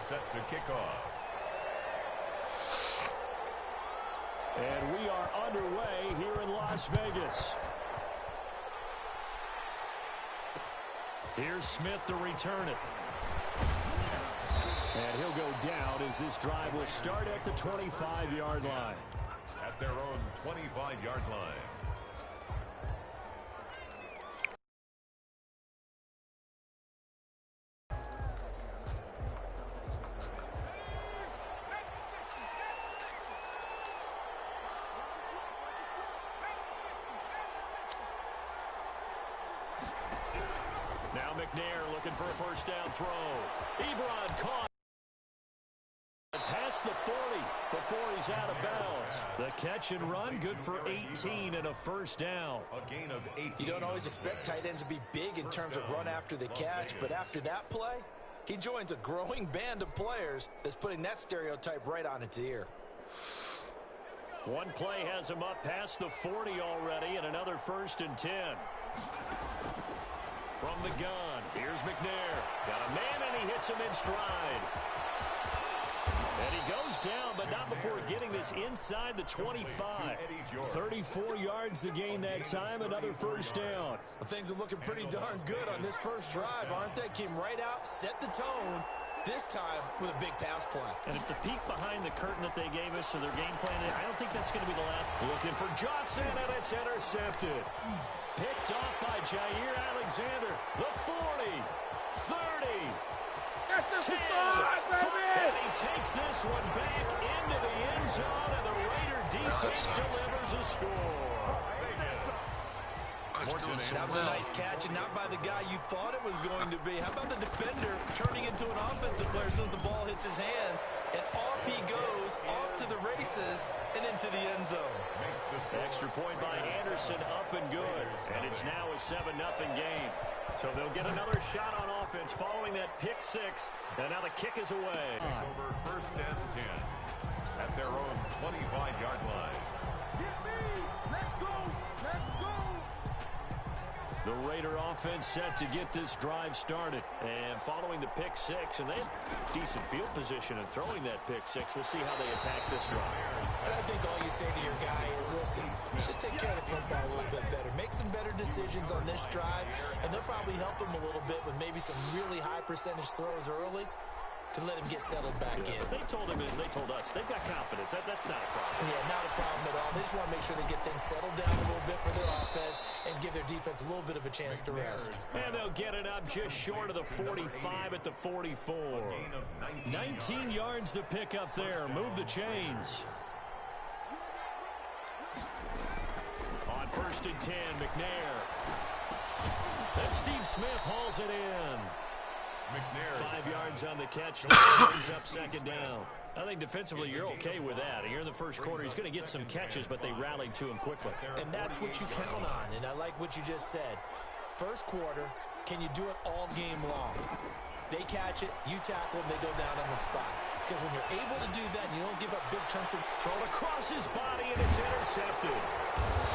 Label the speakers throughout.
Speaker 1: set to kick off.
Speaker 2: And we are underway here in Las Vegas. Here's Smith to return it. And he'll go down as this drive will start at the 25-yard line.
Speaker 1: At their own 25-yard line.
Speaker 2: Now McNair looking for a first down throw. Ebron caught. Past the 40 before he's out of bounds. The catch and run, good for 18 and a first down.
Speaker 1: A gain of 18.
Speaker 3: You don't always expect tight ends to be big in terms of run after the catch, but after that play, he joins a growing band of players that's putting that stereotype right on its ear.
Speaker 2: One play has him up past the 40 already, and another 1st and 10. From the gun, here's McNair. Got a man, and he hits him in stride. And he goes down, but not before getting this inside the 25. 34 yards to gain that time, another first down.
Speaker 3: Well, things are looking pretty darn good on this first drive, aren't they? Came right out, set the tone, this time with a big pass play.
Speaker 2: And if the peek behind the curtain that they gave us or their game plan, I don't think that's going to be the last. Looking for Johnson, and it's intercepted. Picked off by Jair Alexander. The 40, 30.
Speaker 4: That's the
Speaker 2: 10,
Speaker 4: spot, baby!
Speaker 2: And he takes this one back into the end zone, and the Raider defense delivers a score.
Speaker 3: That was a nice catch, and not by the guy you thought it was going to be. How about the defender turning into an offensive player as soon as the ball hits his hands, and off he goes, off to the races, and into the end zone.
Speaker 2: Extra point by Anderson, up and good. And it's now a 7-0 game. So they'll get another shot on offense following that pick six. And now the kick is away.
Speaker 1: Over 1st and 10 at their own 25-yard line.
Speaker 4: Get me! Let's go! Let's go!
Speaker 2: The Raider offense set to get this drive started. And following the pick six, and they have decent field position in throwing that pick six. We'll see how they attack this drive.
Speaker 3: And I think all you say to your guy is, listen, just take care of the football a little bit better. Make some better decisions on this drive, and they'll probably help him a little bit with maybe some really high percentage throws early to let him get settled back in.
Speaker 2: They told him, and they told us, they've got confidence. That's not a problem.
Speaker 3: Yeah, not a problem at all. They just want to make sure they get things settled down a little bit for their offense and give their defense a little bit of a chance to rest.
Speaker 2: And they'll get it up just short of the 45 at the 44. 19 yards to pick up there. Move the chains. On 1st and 10, McNair. Then Steve Smith hauls it in.
Speaker 1: McNair.
Speaker 2: 5 yards on the catch. Brings up 2nd down. I think defensively you're okay with that. Here in the first quarter, he's going to get some catches, but they rallied to him quickly.
Speaker 3: And that's what you count on, and I like what you just said. First quarter, can you do it all game long? They catch it, you tackle them, they go down on the spot. Because when you're able to do that, you don't give up big chunks of...
Speaker 2: Thrown across his body, and it's intercepted.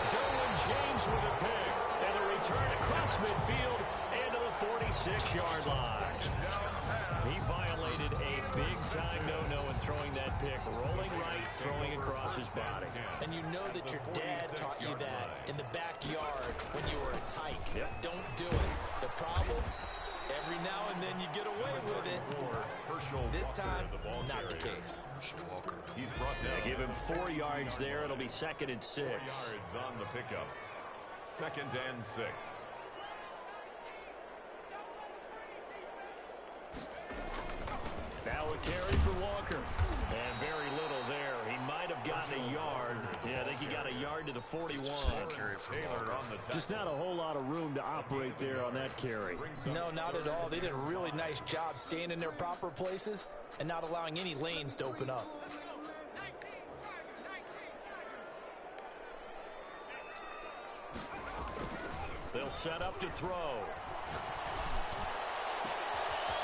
Speaker 2: Derwin James with a pick. And a return across midfield and to the 46-yard line. He violated a big-time no-no in throwing that pick. Rolling right, throwing across his body.
Speaker 3: And you know that your dad taught you that in the backyard when you were a tyke.
Speaker 2: Yep.
Speaker 3: Don't do it. The problem... Every now and then you get away with it. This time, not the case.
Speaker 1: He's brought down.
Speaker 2: Give him 4 yards there. It'll be 2nd and 6.
Speaker 1: 4 yards on the pickup. 2nd and 6.
Speaker 2: Now a carry for Walker. And very little there. He might have gotten a yard. Yeah, I think he got a yard to the 41. Just not a whole lot of room to operate there on that carry.
Speaker 3: No, not at all. They did a really nice job staying in their proper places and not allowing any lanes to open up.
Speaker 2: They'll set up to throw.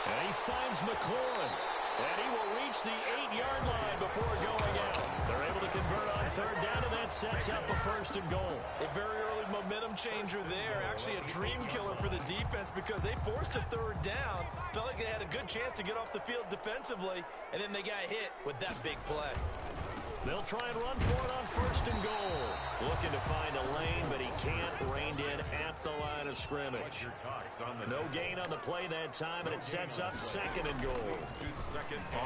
Speaker 2: And he finds McLaurin. And he will reach reach the 8-yard line before going out. They're able to convert on third down, and that sets up a first and goal.
Speaker 3: A very early momentum changer there. Actually a dream killer for the defense because they forced a third down. Felt like they had a good chance to get off the field defensively, and then they got hit with that big play.
Speaker 2: They'll try and run for it on first and goal. Looking to find a lane, but he can't reined in at the line of scrimmage. No gain on the play that time, and it sets up second and goal.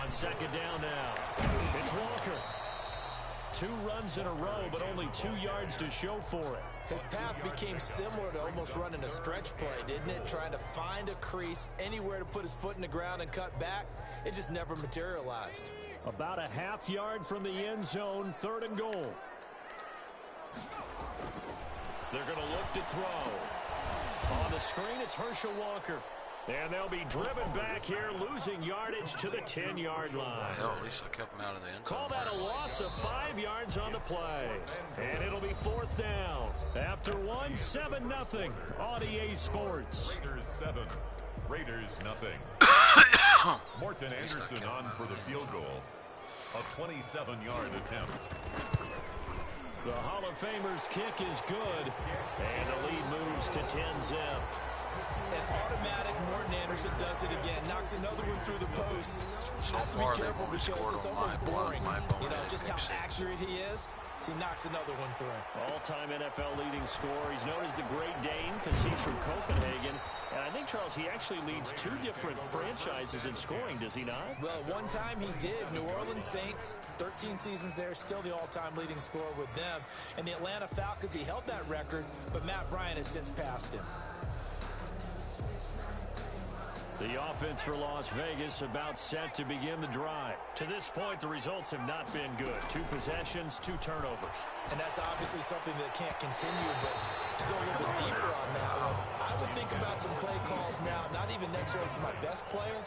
Speaker 2: On second down now, it's Walker. 2 runs in a row, but only 2 yards to show for it.
Speaker 3: His path became similar to almost running a stretch play, didn't it? Trying to find a crease, anywhere to put his foot in the ground and cut back. It just never materialized.
Speaker 2: About a half yard from the end zone, third and goal. They're going to look to throw. On the screen, it's Herschel Walker. And they'll be driven back here, losing yardage to the 10-yard line.
Speaker 5: Hell, at least I kept him out of the end zone.
Speaker 2: Call that a loss of 5 yards on the play. And it'll be fourth down. After 1, 7-0 on EA Sports.
Speaker 1: Raiders 7, Raiders nothing. Morton Anderson on for the field goal. A 27-yard attempt.
Speaker 2: The Hall of Famer's kick is good. And the lead moves to 10-0.
Speaker 3: And automatic Morton Anderson does it again. Knocks another one through the post.
Speaker 5: So
Speaker 3: Have to
Speaker 5: far,
Speaker 3: be careful
Speaker 5: they've only
Speaker 3: because
Speaker 5: scored
Speaker 3: it's
Speaker 5: on
Speaker 3: almost boring. You know, just how
Speaker 5: six.
Speaker 3: accurate he is. He knocks another one through.
Speaker 2: All-time NFL leading scorer. He's known as the Great Dane because he's from Copenhagen. And I think, Charles, he actually leads 2 different franchises in scoring, does he not?
Speaker 3: Well, one time he did. New Orleans Saints, 13 seasons there, still the all-time leading scorer with them. And the Atlanta Falcons, he held that record, but Matt Ryan has since passed him.
Speaker 2: The offense for Las Vegas about set to begin the drive. To this point, the results have not been good. 2 possessions, 2 turnovers.
Speaker 3: And that's obviously something that can't continue, but to go a little bit deeper on that one, I would think about some play calls now, not even necessarily to my best player,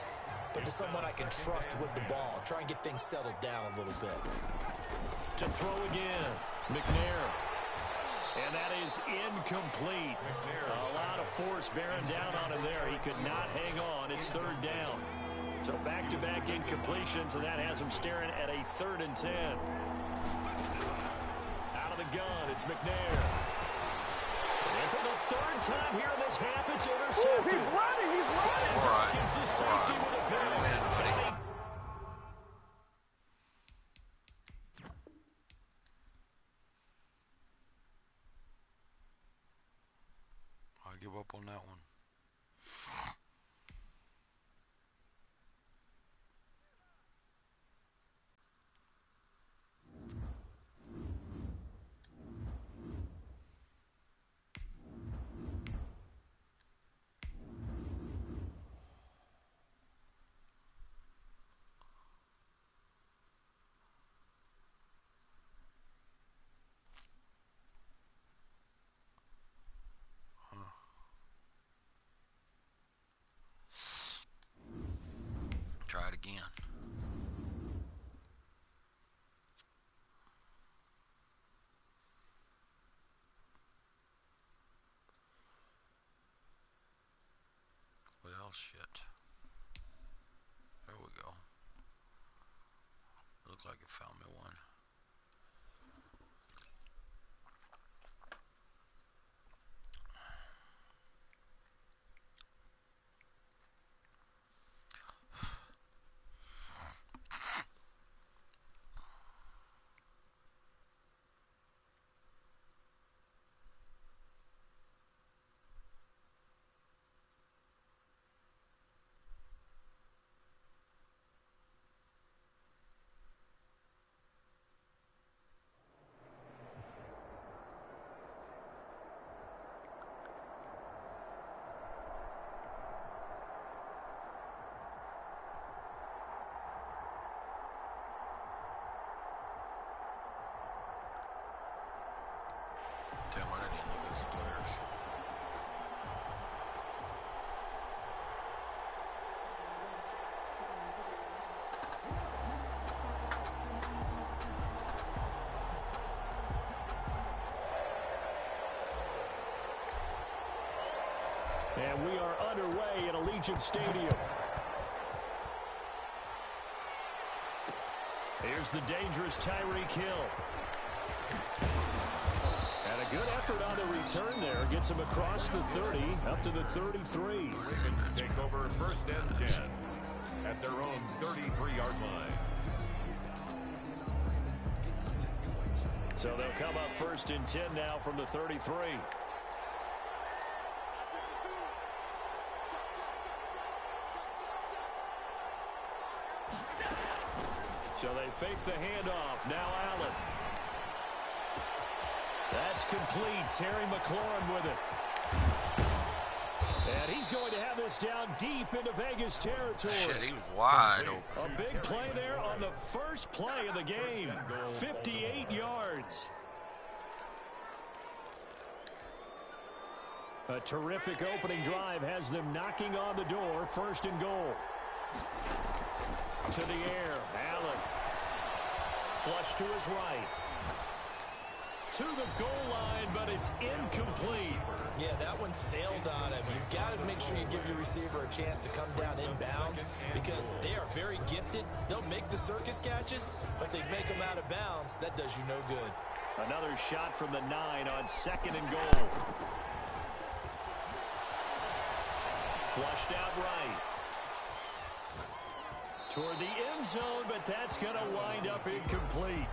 Speaker 3: but to someone I can trust with the ball. Try and get things settled down a little bit.
Speaker 2: To throw again, McNair. And that is incomplete. A lot of force bearing down on him there. He could not hang on. It's third down. So back-to-back incompletions, and that has him staring at a 3rd and 10. Out of the gun, it's McNair. And for the 3rd time here in this half, it's intercepted.
Speaker 4: He's running, he's running.
Speaker 2: Dawkins, the safety with a pick.
Speaker 5: I give up on that one. Try it again. Well, shit. There we go. Looked like it found me one. Damn, I didn't even look at his players.
Speaker 2: And we are underway at Allegiant Stadium. Here's the dangerous Tyreek Hill. And a good effort on the return there. Gets him across the 30, up to the 33.
Speaker 1: Ravens take over 1st and 10 at their own 33-yard line.
Speaker 2: So they'll come up 1st and 10 now from the 33. So they fake the handoff. Now Allen. That's complete. Terry McLaurin with it. And he's going to have this down deep into Vegas territory.
Speaker 5: Shit, he was wide open.
Speaker 2: A big play there on the first play of the game. 58 yards. A terrific opening drive has them knocking on the door. 1st and goal. To the air. Allen. Flush to his right. To the goal line, but it's incomplete.
Speaker 3: Yeah, that one sailed on him. You've got to make sure you give your receiver a chance to come down inbounds because they are very gifted. They'll make the circus catches, but they make them out of bounds. That does you no good.
Speaker 2: Another shot from the 9 on 2nd and goal. Flushed out right. Toward the end zone, but that's going to wind up incomplete.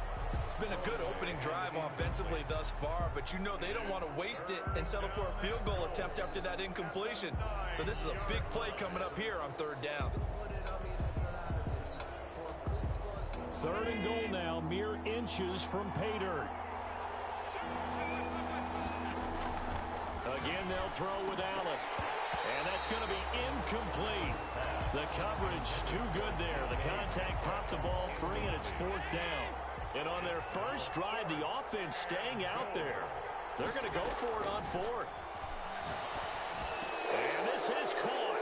Speaker 3: It's been a good opening drive offensively thus far, but you know they don't want to waste it and settle for a field goal attempt after that incompletion. So this is a big play coming up here on 3rd down.
Speaker 2: 3rd and goal now, mere inches from pay dirt. Again, they'll throw with Allen. And that's going to be incomplete. The coverage too good there. The contact popped the ball free, and it's 4th down. And on their first drive, the offense staying out there. They're going to go for it on 4th. And this is caught.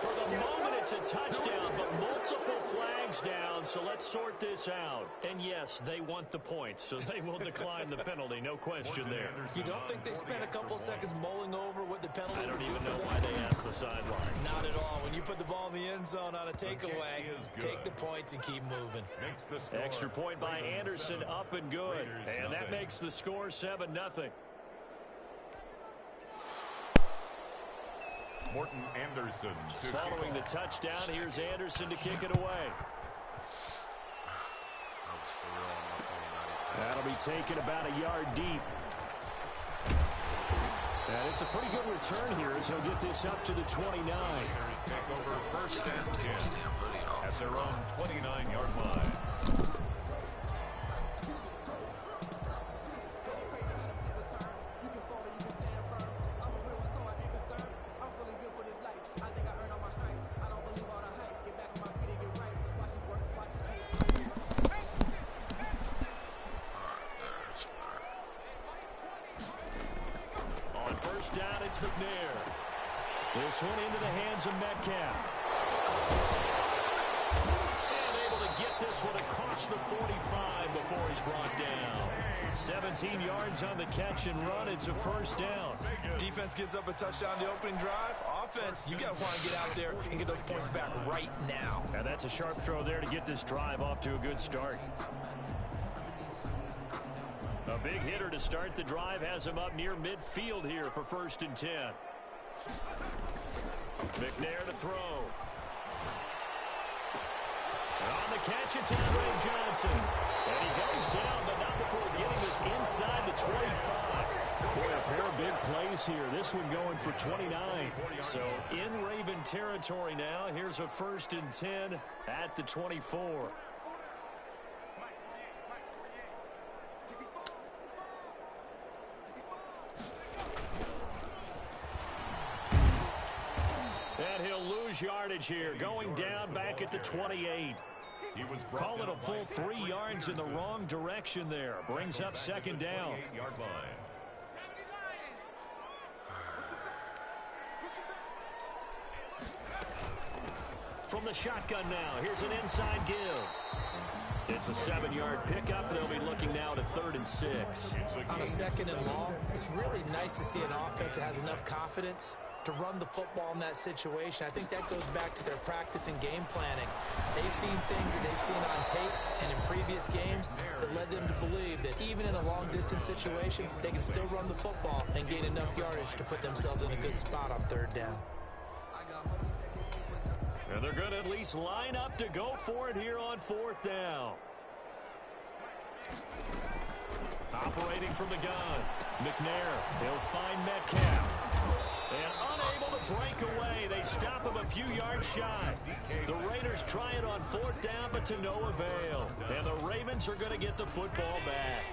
Speaker 2: For the moment, it's a touchdown, but multiple flags down, so let's sort this out. And yes, they want the points, so they will decline the penalty, no question there.
Speaker 3: You don't think they spent a couple seconds mulling over what the penalty
Speaker 2: I don't
Speaker 3: would
Speaker 2: even
Speaker 3: do
Speaker 2: know
Speaker 3: for
Speaker 2: why
Speaker 3: them?
Speaker 2: they asked the sideline.
Speaker 3: Not at all. When you put the ball in the end zone on a takeaway, take the points and keep moving.
Speaker 2: Extra point by Anderson, up and good. And that makes the score 7-0.
Speaker 1: Morton Anderson to
Speaker 2: Following the touchdown, here's Anderson to kick it away.
Speaker 5: That was for real on my phone.
Speaker 2: That'll be taken about a yard deep. And it's a pretty good return here as he'll get this up to the 29.
Speaker 1: take over 1st and 10
Speaker 5: Damn hoodie off.
Speaker 1: at their own 29-yard line.
Speaker 2: Down, it's McNair. This one into the hands of Metcalf. And able to get this one across the 45 before he's brought down. 17 yards on the catch and run. It's a 1st down.
Speaker 3: Defense gives up a touchdown the opening drive. Offense, you got to want to get out there and get those points back right now.
Speaker 2: And that's a sharp throw there to get this drive off to a good start. A big hitter to start the drive has him up near midfield here for 1st and 10. McNair to throw. On the catch, it's Andre Johnson. And he goes down, but not before getting this inside the 25. Boy, a pair of big plays here. This one going for 29. So in Raven territory now. Here's a 1st and 10 at the 24. And he'll lose yardage here, going down back at the 28. Call it a full 3 yards in the wrong direction there. Brings up 2nd down. From the shotgun now, here's an inside give. It's a 7-yard pickup. They'll be looking now to 3rd and 6.
Speaker 3: On a 2nd and long, it's really nice to see an offense that has enough confidence to run the football in that situation. I think that goes back to their practice and game planning. They've seen things that they've seen on tape and in previous games that led them to believe that even in a long-distance situation, they can still run the football and gain enough yardage to put themselves in a good spot on 3rd down.
Speaker 2: And they're going to at least line up to go for it here on 4th down. Operating from the gun, McNair. He'll find Metcalf. And unable to break away. They stop him a few yards shy. The Raiders try it on 4th down, but to no avail. And the Ravens are going to get the football back.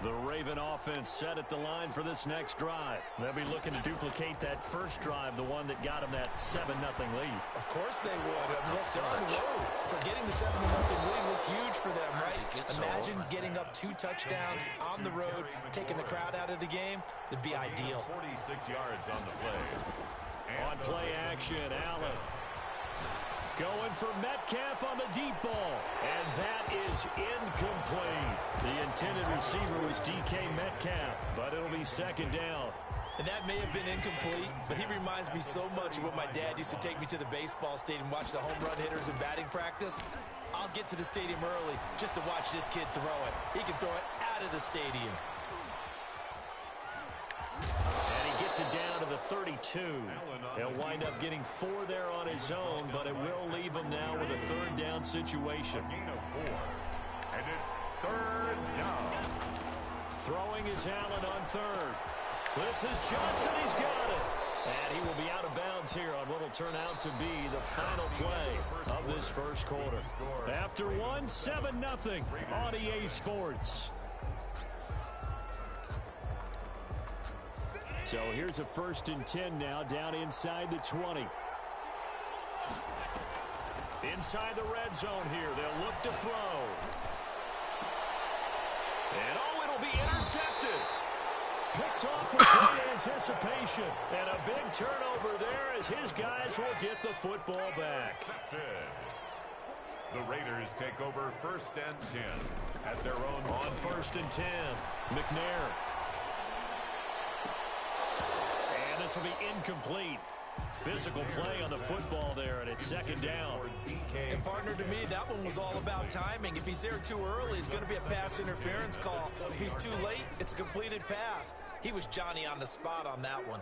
Speaker 2: The Raven offense set at the line for this next drive. They'll be looking to duplicate that first drive, the one that got them that 7-0 lead.
Speaker 3: Of course they would. Look, they're on the road. So getting the 7-0 lead was huge for them, right? Imagine getting up 2 touchdowns on the road, taking the crowd out of the game. That'd be ideal.
Speaker 1: 46 yards on the play.
Speaker 2: On play action, Allen. Going for Metcalf on the deep ball. And that is incomplete. The intended receiver was DK Metcalf, but it'll be 2nd down.
Speaker 3: And that may have been incomplete, but he reminds me so much of when my dad used to take me to the baseball stadium and watch the home run hitters in batting practice. I'll get to the stadium early just to watch this kid throw it. He can throw it out of the stadium.
Speaker 2: And he gets it down to the 32. He'll wind up getting 4 there on his own, but it will leave him now with a 3rd down situation.
Speaker 1: Gain of 4. And it's 3rd down.
Speaker 2: Throwing is Allen on 3rd. This is Johnson. He's got it. And he will be out of bounds here on what will turn out to be the final play of this first quarter. After 1, 7-0 on EA Sports. So here's a 1st and 10 now, down inside the 20. Inside the red zone here, they'll look to throw. And it'll be intercepted. Picked off with great anticipation. And a big turnover there as his guys will get the football back.
Speaker 1: The Raiders take over 1st and 10 at their own.
Speaker 2: On 1st and 10, McNair. And this will be incomplete. Physical play on the football there, and it's 2nd down.
Speaker 3: And partner, to me, that one was all about timing. If he's there too early, it's going to be a pass interference call. If he's too late, it's a completed pass. He was Johnny on the spot on that one.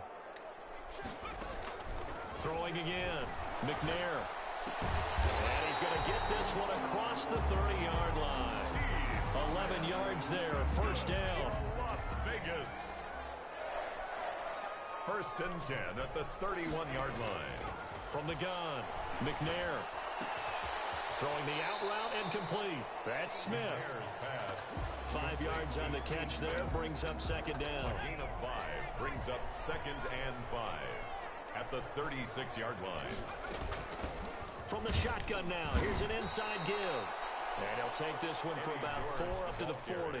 Speaker 2: Throwing again, McNair. And he's going to get this one across the 30-yard line. 11 yards there, 1st down.
Speaker 1: Las Vegas. 1st and 10 at the 31-yard line.
Speaker 2: From the gun, McNair. Throwing the out route incomplete. That's Smith. 5 yards on the catch there, brings up 2nd down.
Speaker 1: A gain of 5 brings up 2nd and 5 at the 36-yard line.
Speaker 2: From the shotgun now, here's an inside give. And he'll take this one for about 4 up to the 40.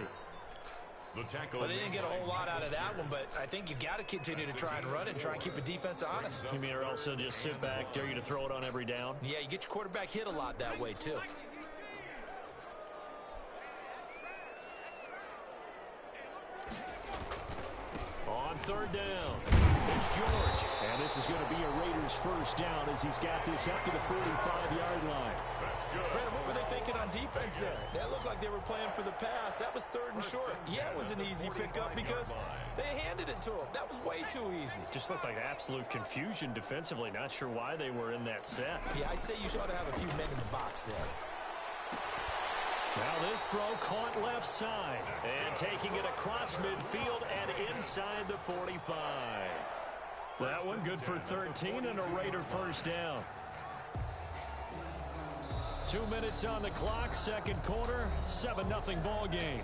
Speaker 1: The tackle.
Speaker 3: Well, they didn't get a whole lot out of that one, but I think you've got to continue to try and run and try and keep the defense honest.
Speaker 2: You mean or else just sit back, dare you to throw it on every down?
Speaker 3: Yeah, you get your quarterback hit a lot that way, too.
Speaker 2: On 3rd down, it's George. And this is going to be a Raiders 1st down as he's got this up to the 45-yard line.
Speaker 1: That's good.
Speaker 3: Brandon, what were they thinking on defense there? That looked like they were playing for the pass. That was 3rd and short. Yeah, it was an easy pickup because they handed it to him. That was way too easy.
Speaker 2: Just looked like absolute confusion defensively. Not sure why they were in that set.
Speaker 3: Yeah, I'd say you ought to have a few men in the box there.
Speaker 2: Now this throw caught left side. And taking it across midfield and inside the 45. That one good for 13 and a Raider 1st down. 2 minutes on the clock, 2nd quarter, 7-0 ball game.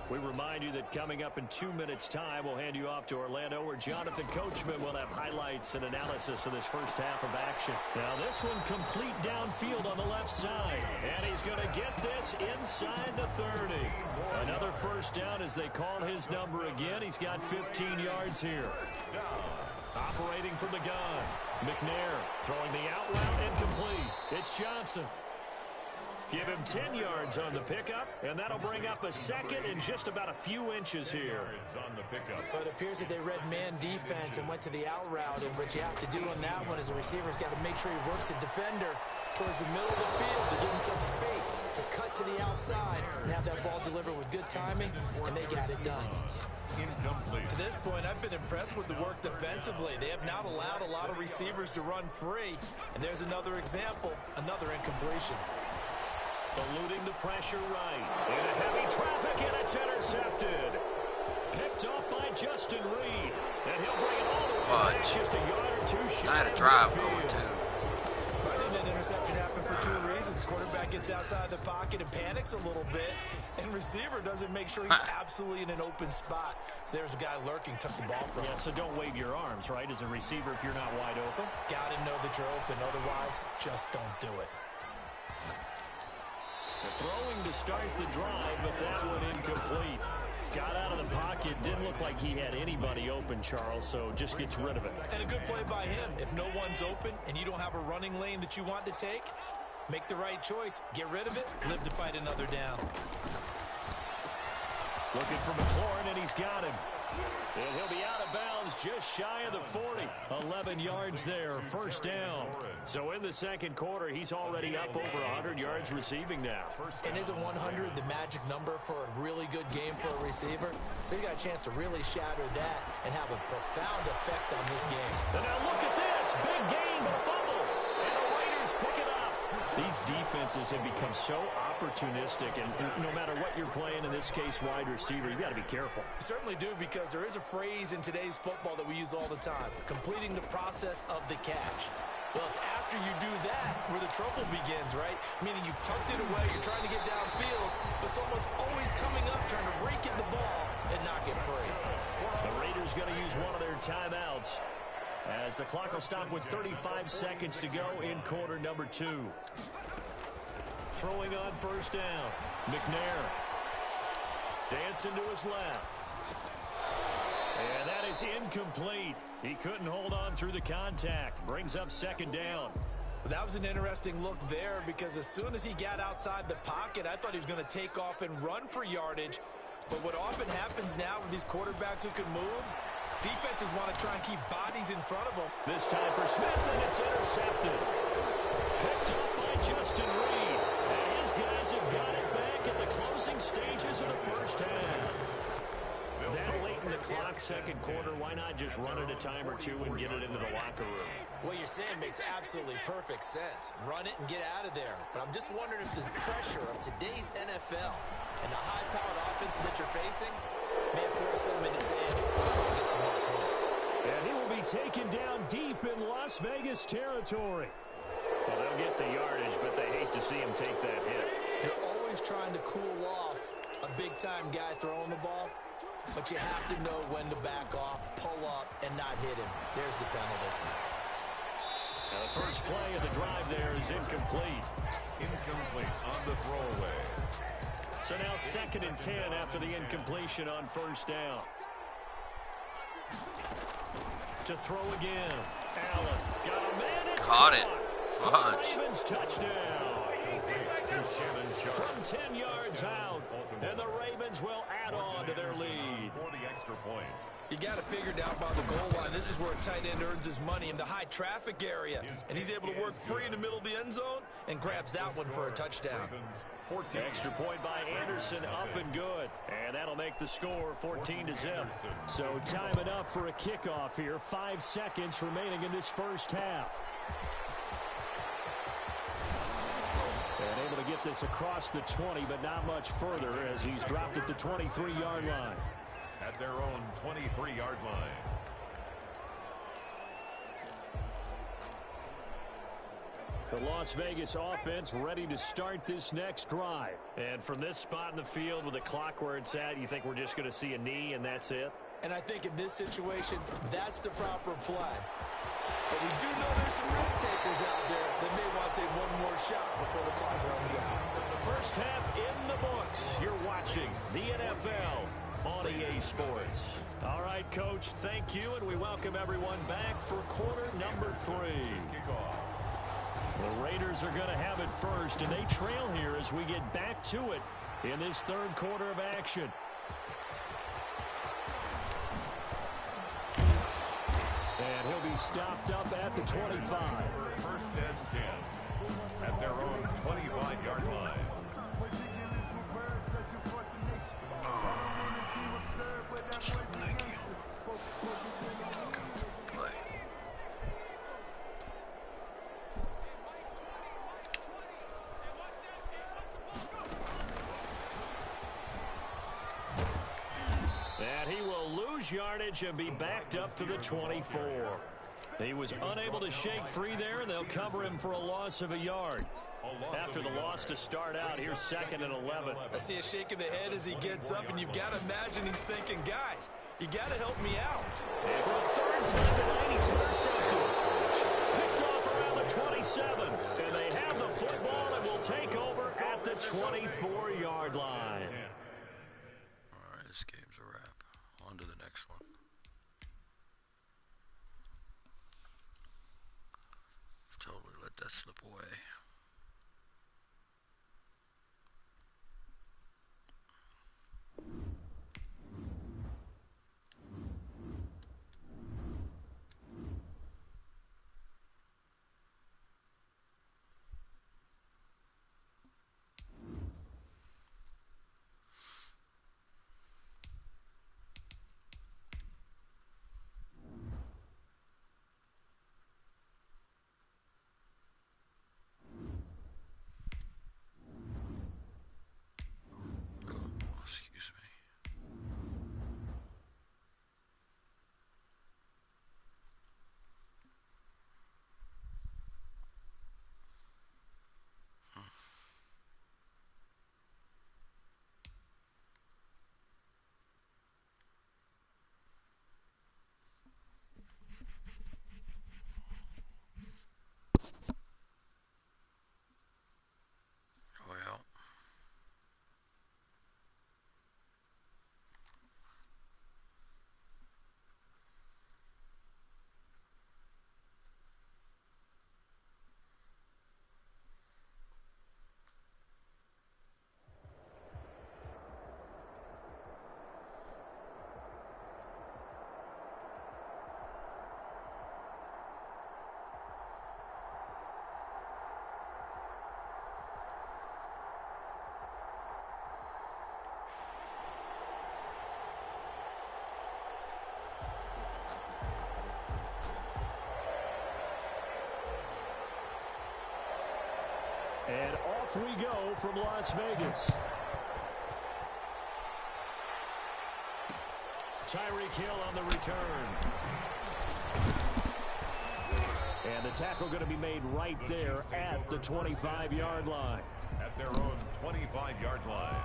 Speaker 2: We remind you that coming up in 2 minutes' time, we'll hand you off to Orlando, where Jonathan Coachman will have highlights and analysis of this first half of action. Now this one complete downfield on the left side, and he's going to get this inside the 30. Another 1st down as they call his number again. He's got 15 yards here. Operating from the gun, McNair throwing the out route incomplete. It's Johnson. Give him 10 yards on the pickup, and that'll bring up a second and just about a few inches here.
Speaker 1: On the pickup.
Speaker 3: But it appears that they read man defense and went to the out route, and what you have to do on that one is the receiver's got to make sure he works the defender towards the middle of the field to give him some space to cut to the outside and have that ball delivered with good timing, and they got it done.
Speaker 1: Incomplete.
Speaker 3: To this point, I've been impressed with the work defensively. They have not allowed a lot of receivers to run free, and there's another example, another incompletion.
Speaker 2: Eluding the pressure right. Into heavy traffic, and it's intercepted. Picked off by Justin Reed. And he'll bring it all the way back, just a yard or two shy.
Speaker 5: I had a drive
Speaker 2: of
Speaker 5: going,
Speaker 2: midfield.
Speaker 5: too.
Speaker 3: I think that interception happened for two reasons. Quarterback gets outside the pocket and panics a little bit, and receiver doesn't make sure he's absolutely in an open spot. So there's a guy lurking, took the ball from him.
Speaker 2: Yeah, so don't wave your arms, right, as a receiver if you're not wide open.
Speaker 3: Got to know that you're open. Otherwise, just don't do it.
Speaker 2: They're throwing to start the drive, but that one incomplete. Got out of the pocket. Didn't look like he had anybody open, Charles, so just gets rid of it.
Speaker 3: And a good play by him. If no one's open and you don't have a running lane that you want to take, make the right choice. Get rid of it. Live to fight another down.
Speaker 2: Looking for McLaurin, and he's got him. And he'll be out of bounds just shy of the 40. 11 yards there, first down. So in the second quarter, he's already up over 100 yards receiving now.
Speaker 3: And isn't 100 the magic number for a really good game for a receiver? So you got a chance to really shatter that and have a profound effect on this game.
Speaker 2: And now look at this. Big gain, but a fumble. And the Raiders pick it up. These defenses have become so opportunistic, and no matter what you're playing, in this case wide receiver, you got to be careful.
Speaker 3: You certainly do, because there is a phrase in today's football that we use all the time, completing the process of the catch. Well, it's after you do that where the trouble begins, right? Meaning you've tucked it away, you're trying to get downfield, but someone's always coming up trying to rake at the ball and knock it free.
Speaker 2: The Raiders going to use one of their timeouts as the clock will stop with 35 seconds to go in quarter number 2. Throwing on first down. McNair. Dancing to his left. And that is incomplete. He couldn't hold on through the contact. Brings up second down.
Speaker 3: That was an interesting look there, because as soon as he got outside the pocket, I thought he was going to take off and run for yardage. But what often happens now with these quarterbacks who can move, defenses want to try and keep bodies in front of them.
Speaker 2: This time for Smith, and it's intercepted. Picked up by Justin Reed. And his guys have got it back at the closing stages of the first half. That late in the clock, second quarter, why not just run it a time or two and get it into the locker room?
Speaker 3: What you're saying makes absolutely perfect sense. Run it and get out of there. But I'm just wondering if the pressure of today's NFL and the high-powered offenses that you're facing may force them into saying, let's try to get some more points.
Speaker 2: And he will be taken down deep in Las Vegas territory. Well, they'll get the yardage, but they hate to see him take that hit.
Speaker 3: You're always trying to cool off a big-time guy throwing the ball, but you have to know when to back off, pull up, and not hit him. There's the penalty.
Speaker 2: Now the first play of the drive there is incomplete.
Speaker 1: Incomplete on the throwaway.
Speaker 2: So now 2nd and 10 after the incompletion on first down. To throw again. Allen got a man. It's
Speaker 5: Caught it.
Speaker 2: caught.
Speaker 5: Fudge.
Speaker 2: Ravens touchdown. From 10 yards out. And the Ravens will add on to their lead.
Speaker 1: For the extra point.
Speaker 3: You got to figure down by the goal line. This is where a tight end earns his money in the high traffic area. And he's able to work free in the middle of the end zone and grabs that one for a touchdown.
Speaker 2: Extra point by Anderson, up and good. And that'll make the score 14-0. So time enough for a kickoff here. 5 seconds remaining in this first half. And able to get this across the 20, but not much further as he's dropped at the 23-yard line.
Speaker 1: At their own 23-yard line.
Speaker 2: The Las Vegas offense ready to start this next drive. And from this spot in the field with the clock where it's at, you think we're just going to see a knee and that's it?
Speaker 3: And I think in this situation, that's the proper play. But we do know there's some risk takers out there that may want to take one more shot before the clock runs out.
Speaker 2: First half in the books. You're watching the NFL on EA Sports. All right, Coach, thank you, and we welcome everyone back for quarter number 3.
Speaker 1: Kickoff.
Speaker 2: The Raiders are going to have it first, and they trail here as we get back to it in this third quarter of action. And he'll be stopped up at the 25.
Speaker 1: First and 10 at their own 25-yard line.
Speaker 2: And he will lose yardage and be backed up to the 24. He was unable to shake free there, and they'll cover him for a loss of a yard. After the loss to start out, here's 2nd and 11.
Speaker 3: I see a shake of the head as he gets up, and you've got to imagine he's thinking, guys, you got to help me out.
Speaker 2: And for the third time tonight, he's intercepted. Picked off around the 27, and they have the football and will take over at the 24-yard line.
Speaker 5: All right, this game's a wrap. On to the next one. Totally let that slip away. Excuse me. Well.
Speaker 2: And off we go from Las Vegas. Tyreek Hill on the return. And the tackle going to be made right there at the 25-yard line.
Speaker 1: At their own 25-yard line.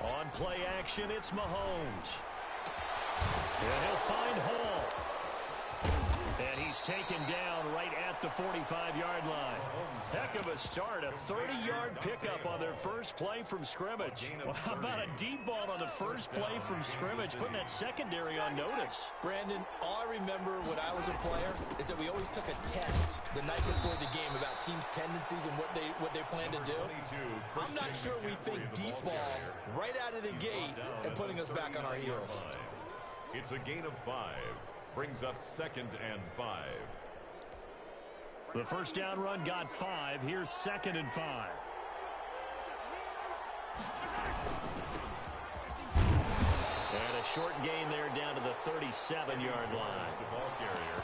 Speaker 2: On play action, it's Mahomes. And he'll find Hall. And he's taken down right at the 45-yard line. Heck of a start, a 30-yard pickup on their first play from scrimmage. Well, how about a deep ball on the first play from scrimmage, putting that secondary on notice?
Speaker 3: Brandon, all I remember when I was a player is that we always took a test the night before the game about teams' tendencies and what they plan to do. I'm not sure we think deep ball right out of the gate and putting us back on our heels.
Speaker 1: It's a gain of 5. Brings up 2nd and 5.
Speaker 2: The first down run got 5. Here's 2nd and 5. And a short gain there down to the 37-yard line.
Speaker 1: The ball carrier.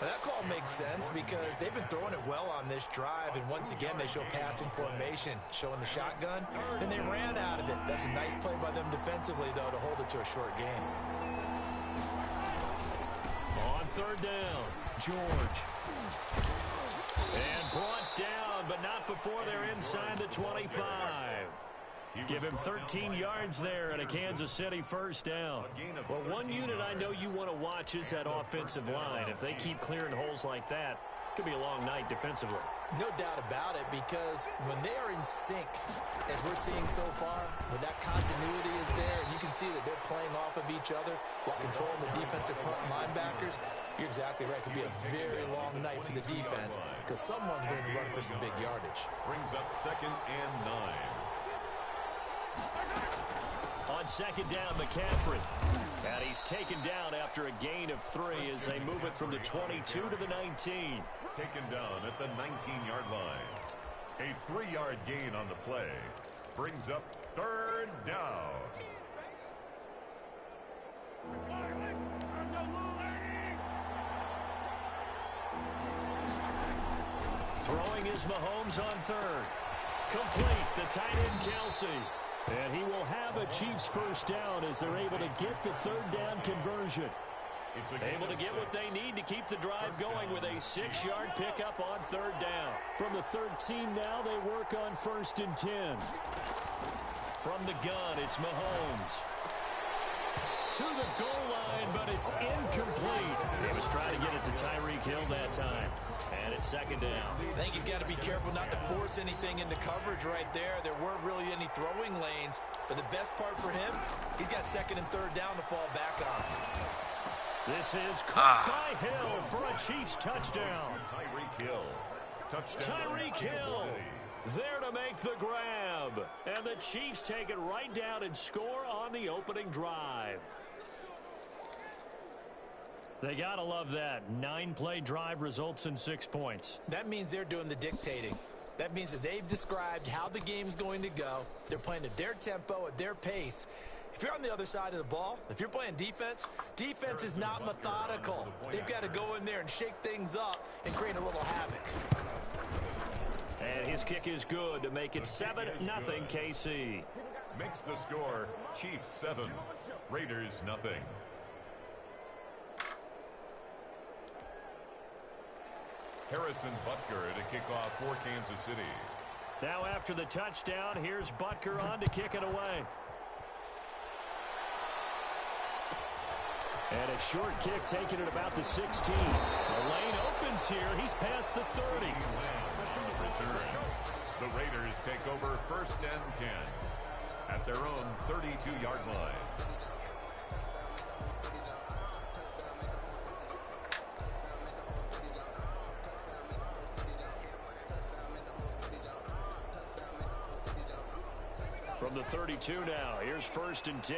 Speaker 3: That call makes sense because they've been throwing it well on this drive, and once again they show passing formation, showing the shotgun. Then they ran out of it. That's a nice play by them defensively, though, to hold it to a short gain.
Speaker 2: On third down, George. And brought down, but not before they're inside the 25. Give him 13 yards there and a Kansas City first down. Well, one unit I know you want to watch is that offensive line. If they keep clearing holes like that, Could be a long night defensively.
Speaker 3: No doubt about it, because when they are in sync, as we're seeing so far, when that continuity is there, and you can see that they're playing off of each other while controlling the defensive front linebackers, you're exactly right. It could be a very long night for the defense, because someone's going to run for some big yardage.
Speaker 1: Brings up 2nd and 9.
Speaker 2: On 2nd down, McCaffrey. And he's taken down after a gain of 3 as they move it from the 22 to the 19.
Speaker 1: Taken down at the 19-yard line. A 3-yard gain on the play. Brings up 3rd down.
Speaker 2: Throwing is Mahomes on 3rd. Complete, the tight end Kelsey. And he will have a Chiefs first down as they're able to get the 3rd down conversion. Able to get what they need to keep the drive going with a 6-yard pickup on 3rd down. From the 13 now, they work on 1st and 10. From the gun, it's Mahomes. To the goal line, but it's incomplete. He was trying to get it to Tyreek Hill that time. And it's 2nd down.
Speaker 3: I think he's got to be careful not to force anything into coverage right there. There weren't really any throwing lanes. But the best part for him, he's got 2nd and 3rd down to fall back on.
Speaker 2: This is caught by Hill for a Chiefs touchdown.
Speaker 1: Tyreek Hill. Touchdown.
Speaker 2: Tyreek Hill there to make the grab. And the Chiefs take it right down and score on the opening drive. They got to love that. 9-play drive results in 6 points.
Speaker 3: That means they're doing the dictating. That means that they've described how the game's going to go. They're playing at their tempo, at their pace. If you're on the other side of the ball, if you're playing defense, defense is not methodical. They've got to go in there and shake things up and create a little havoc.
Speaker 2: And his kick is good to make it 7-0 KC.
Speaker 1: Makes the score Chiefs 7, Raiders nothing. Harrison Butker to kick off for Kansas City.
Speaker 2: Now after the touchdown, here's Butker on to kick it away. And a short kick taken at about the 16. The lane opens here. He's past the 30.
Speaker 1: The Raiders take over 1st and 10 at their own 32-yard line.
Speaker 2: From the 32 now, here's 1st and 10.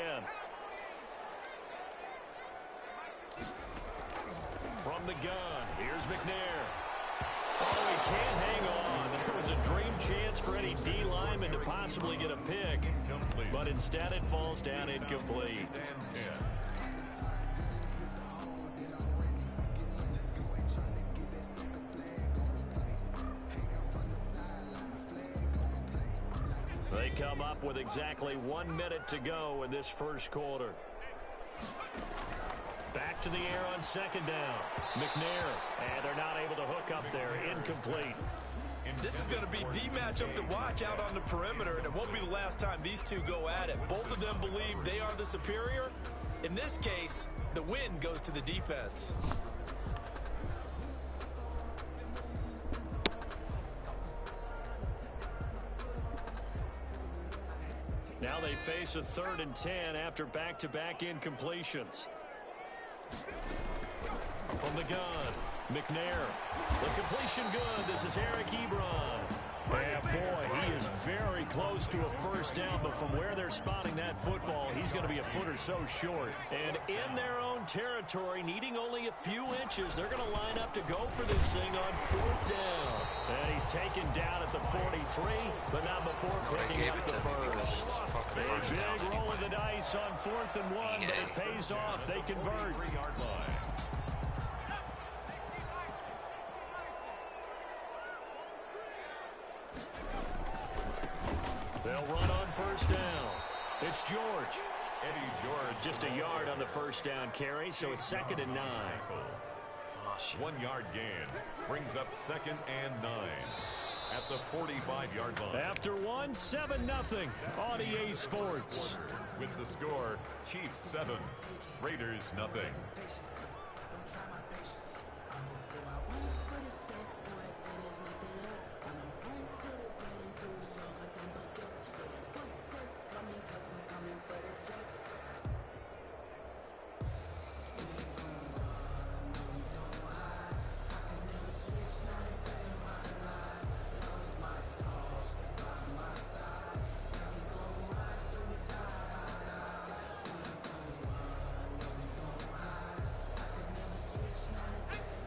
Speaker 2: From the gun, here's McNair. Oh, he can't hang on. There was a dream chance for any D lineman to possibly get a pick, but instead it falls down incomplete. They come up with exactly 1 minute to go in this first quarter. Back to the air on 2nd down. McNair, and they're not able to hook up there. Incomplete.
Speaker 3: This is going to be the matchup to watch out on the perimeter, and it won't be the last time these two go at it. Both of them believe they are the superior. In this case, the win goes to the defense.
Speaker 2: Now they face a 3rd and 10 after back-to-back incompletions. From the gun, McNair. The completion good. This is Eric Ebron. Yeah, boy, he is very close to a first down, but from where they're spotting that football, he's going to be a foot or so short. And in their own territory, needing only a few inches, they're going to line up to go for this thing on 4th down. And he's taken down at the 43, but not before picking up the first. A big roll of the dice on 4th and 1, but it pays off. They convert.
Speaker 1: 3-yard line.
Speaker 2: They'll run on 1st down. It's George.
Speaker 1: Eddie George.
Speaker 2: Just a yard on the 1st down carry, so it's 2nd and 9.
Speaker 1: 1-yard gain brings up 2nd and 9 at the 45-yard line.
Speaker 2: After 1, 7-0 on EA Sports.
Speaker 1: With the score, Chiefs 7, Raiders nothing.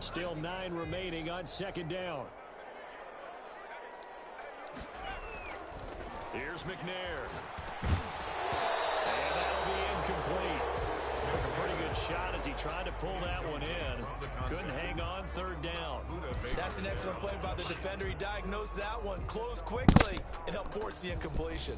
Speaker 2: Still 9 remaining on second down. Here's McNair. And that'll be incomplete. Took a pretty good shot as he tried to pull that one in. Couldn't hang on third down.
Speaker 3: That's an excellent play by the defender. He diagnosed that one, closed quickly, and helped force the incompletion.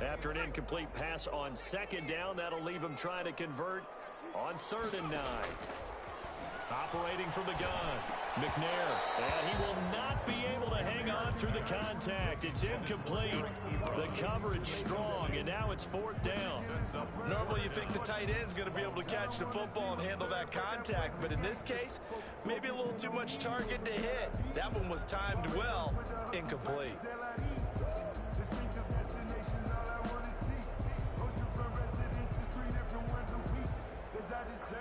Speaker 2: After an incomplete pass on second down, that'll leave him trying to convert on 3rd and 9. Operating from the gun, McNair, and he will not be able to hang on through the contact. It's incomplete. The coverage strong, and now it's 4th down.
Speaker 3: Normally you think the tight end's going to be able to catch the football and handle that contact, but in this case, maybe a little too much target to hit. That one was timed well, incomplete.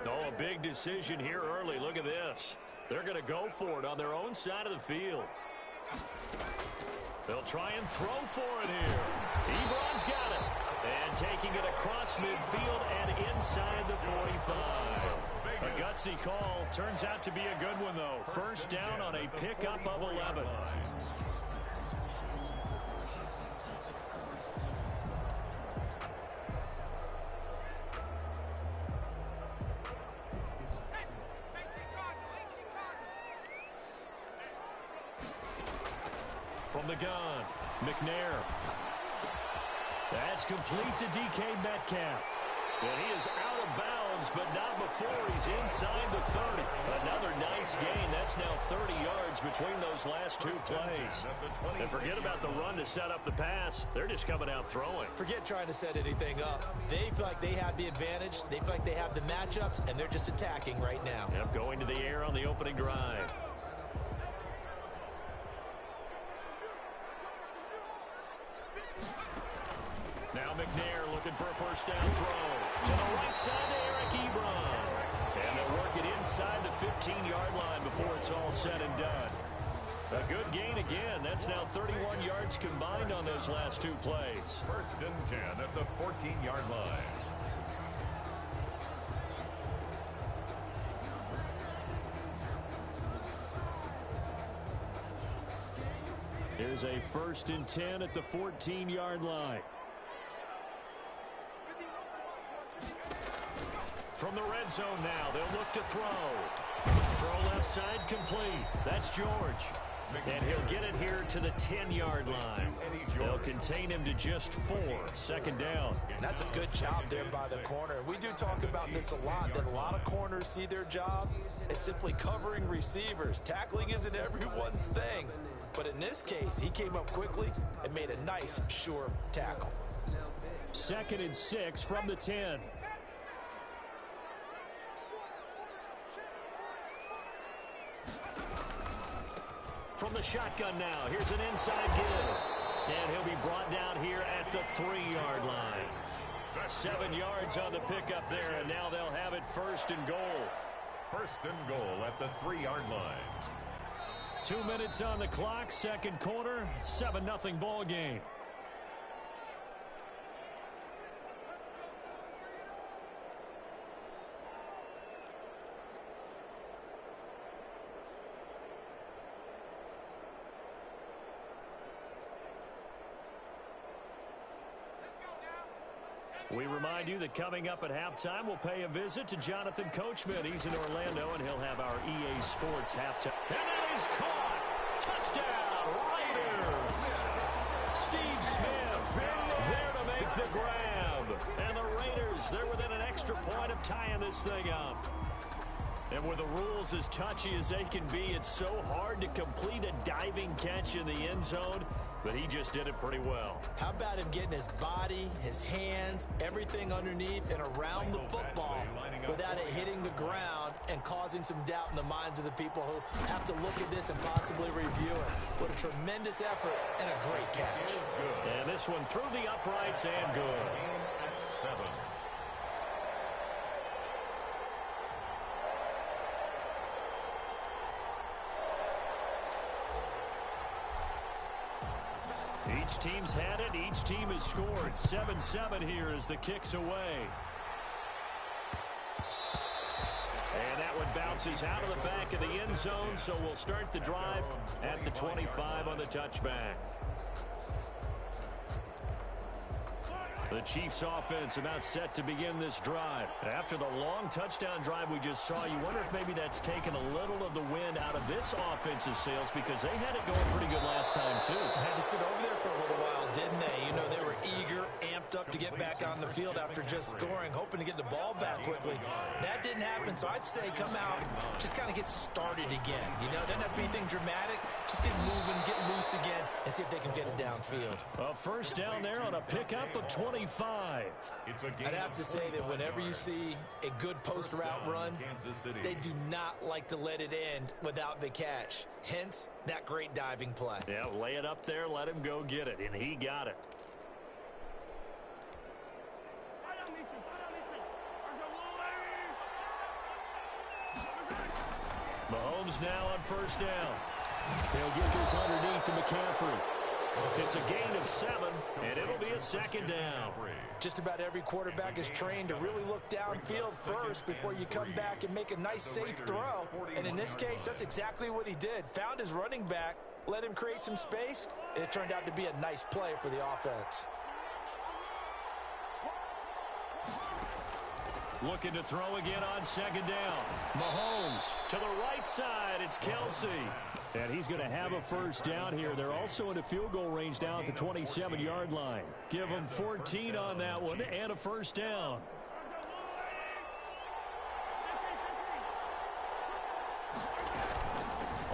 Speaker 2: Oh, a big decision here early. Look at this. They're going to go for it on their own side of the field. They'll try and throw for it here. Ebron's got it. And taking it across midfield and inside the 45. A gutsy call. Turns out to be a good one, though. First down on a pickup of 11. From the gun, McNair. That's complete to DK Metcalf. And he is out of bounds, but not before he's inside the 30. Another nice gain. That's now 30 yards between those last 2 plays. And forget about the run to set up the pass. They're just coming out throwing.
Speaker 3: Forget trying to set anything up. They feel like they have the advantage. They feel like they have the matchups, and they're just attacking right now.
Speaker 2: Yep, going to the air on the opening drive. Now McNair looking for a first down throw. To the right side to Eric Ebron. And they'll work it inside the 15-yard line before it's all said and done. A good gain again. That's now 31 yards combined on those last 2 plays.
Speaker 1: 1st and 10 at the 14-yard line.
Speaker 2: Here's a 1st and 10 at the 14-yard line. From the red zone now, they'll look to throw. Throw left side complete. That's George. And he'll get it here to the 10-yard line. They'll contain him to just 4. 2nd down.
Speaker 3: That's a good job there by the corner. We do talk about this a lot, that a lot of corners see their job as simply covering receivers. Tackling isn't everyone's thing. But in this case, he came up quickly and made a nice, sure tackle.
Speaker 2: 2nd and 6 from the 10. From the shotgun now, here's an inside give. And he'll be brought down here at the 3-yard line. 7 yards on the pickup there, and now they'll have it 1st and goal.
Speaker 1: 1st and goal at the 3-yard line.
Speaker 2: 2 minutes on the clock, 2nd quarter, 7-0 ball game. We remind you that coming up at halftime, we'll pay a visit to Jonathan Coachman. He's in Orlando, and he'll have our EA Sports halftime. And that is caught. Touchdown, Raiders. Steve Smith there to make the grab. And the Raiders, they're within an extra point of tying this thing up. And with the rules as touchy as they can be, it's so hard to complete a diving catch in the end zone. But he just did it pretty well.
Speaker 3: How about him getting his body, his hands, everything underneath and around the football without it hitting the ground and causing some doubt in the minds of the people who have to look at this and possibly review it. What a tremendous effort and a great catch.
Speaker 2: And this one through the uprights and good.
Speaker 1: 7.
Speaker 2: Each team's had it. Each team has scored. 7-7 here as the kick's away. And that one bounces out of the back of the end zone, so we'll start the drive at the 25 on the touchback. The Chiefs offense about set to begin this drive. After the long touchdown drive we just saw, you wonder if maybe that's taken a little of the wind out of this offense's sails, because they had it going pretty good last time too.
Speaker 3: Had to sit over there for a little while, didn't they? You know, they were eager, amped up to get back on the field after just scoring, hoping to get the ball back quickly. That didn't happen, so I'd say come out, just kind of get started again. You know, doesn't have to be anything dramatic. Just get moving, get loose again, and see if they can get it downfield.
Speaker 2: A first down there on a pickup of 25.
Speaker 3: I'd have to say that whenever you see a good post route run, they do not like to let it end without the catch. Hence, that great diving play.
Speaker 2: Yeah, lay it up there, let him go get it, and he got it. Mahomes now on first down. He'll get this underneath to McCaffrey. It's a gain of 7, and it'll be a second down.
Speaker 3: Just about every quarterback is trained to really look downfield first before you come back and make a nice, safe throw. And in this case, that's exactly what he did. Found his running back, let him create some space, and it turned out to be a nice play for the offense.
Speaker 2: Looking to throw again on second down. Mahomes to the right side. It's Kelsey. And he's going to have a first down here. They're also in a field goal range down at the 27-yard line. Give them 14 on that one and a first down.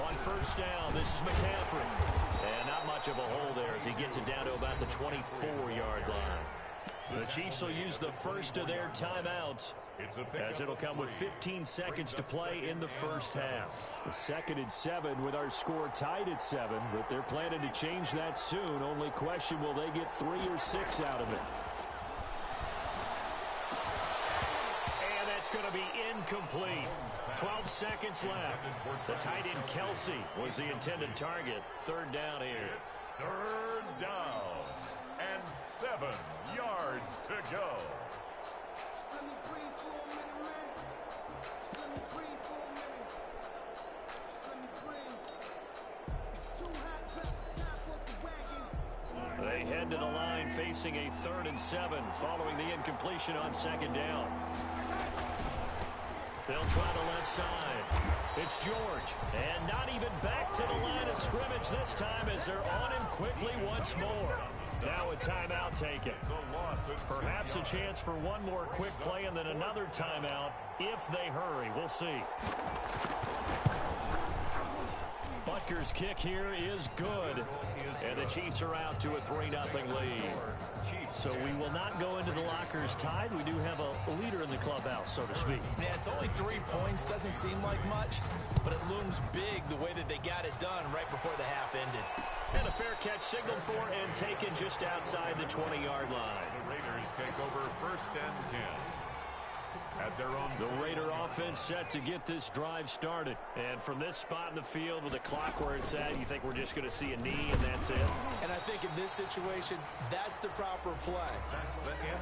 Speaker 2: On first down, this is McCaffrey. And not much of a hole there as he gets it down to about the 24-yard line. The Chiefs will use the first of their timeouts, as it'll come with 15 seconds to play in the first half. The 2nd and 7 with our score tied at 7, but they're planning to change that soon. Only question, will they get 3 or 6 out of it? And that's going to be incomplete. 12 seconds left. The tight end Kelsey was the intended target. Third down here.
Speaker 1: Third down and 7 yards to go.
Speaker 2: They head to the line facing a 3rd and 7 following the incompletion on second down. They'll try the left side. It's George. And not even back to the line of scrimmage this time as they're on him quickly once more. Now a timeout taken. Perhaps a chance for one more quick play and then another timeout if they hurry. We'll see. Butker's kick here is good. And the Chiefs are out to a 3-0 lead. So we will not go into the lockers tied. We do have a leader in the clubhouse, so to speak.
Speaker 3: Yeah, it's only 3 points. Doesn't seem like much, but it looms big the way that they got it done right before the half ended.
Speaker 2: And a fair catch signaled for and taken just outside the 20-yard line.
Speaker 1: The Raiders take over 1st and 10. At their own.
Speaker 2: The Raider offense set to get this drive started. And from this spot in the field with the clock where it's at, you think we're just going to see a knee and that's it?
Speaker 3: And I think in this situation, that's the proper play.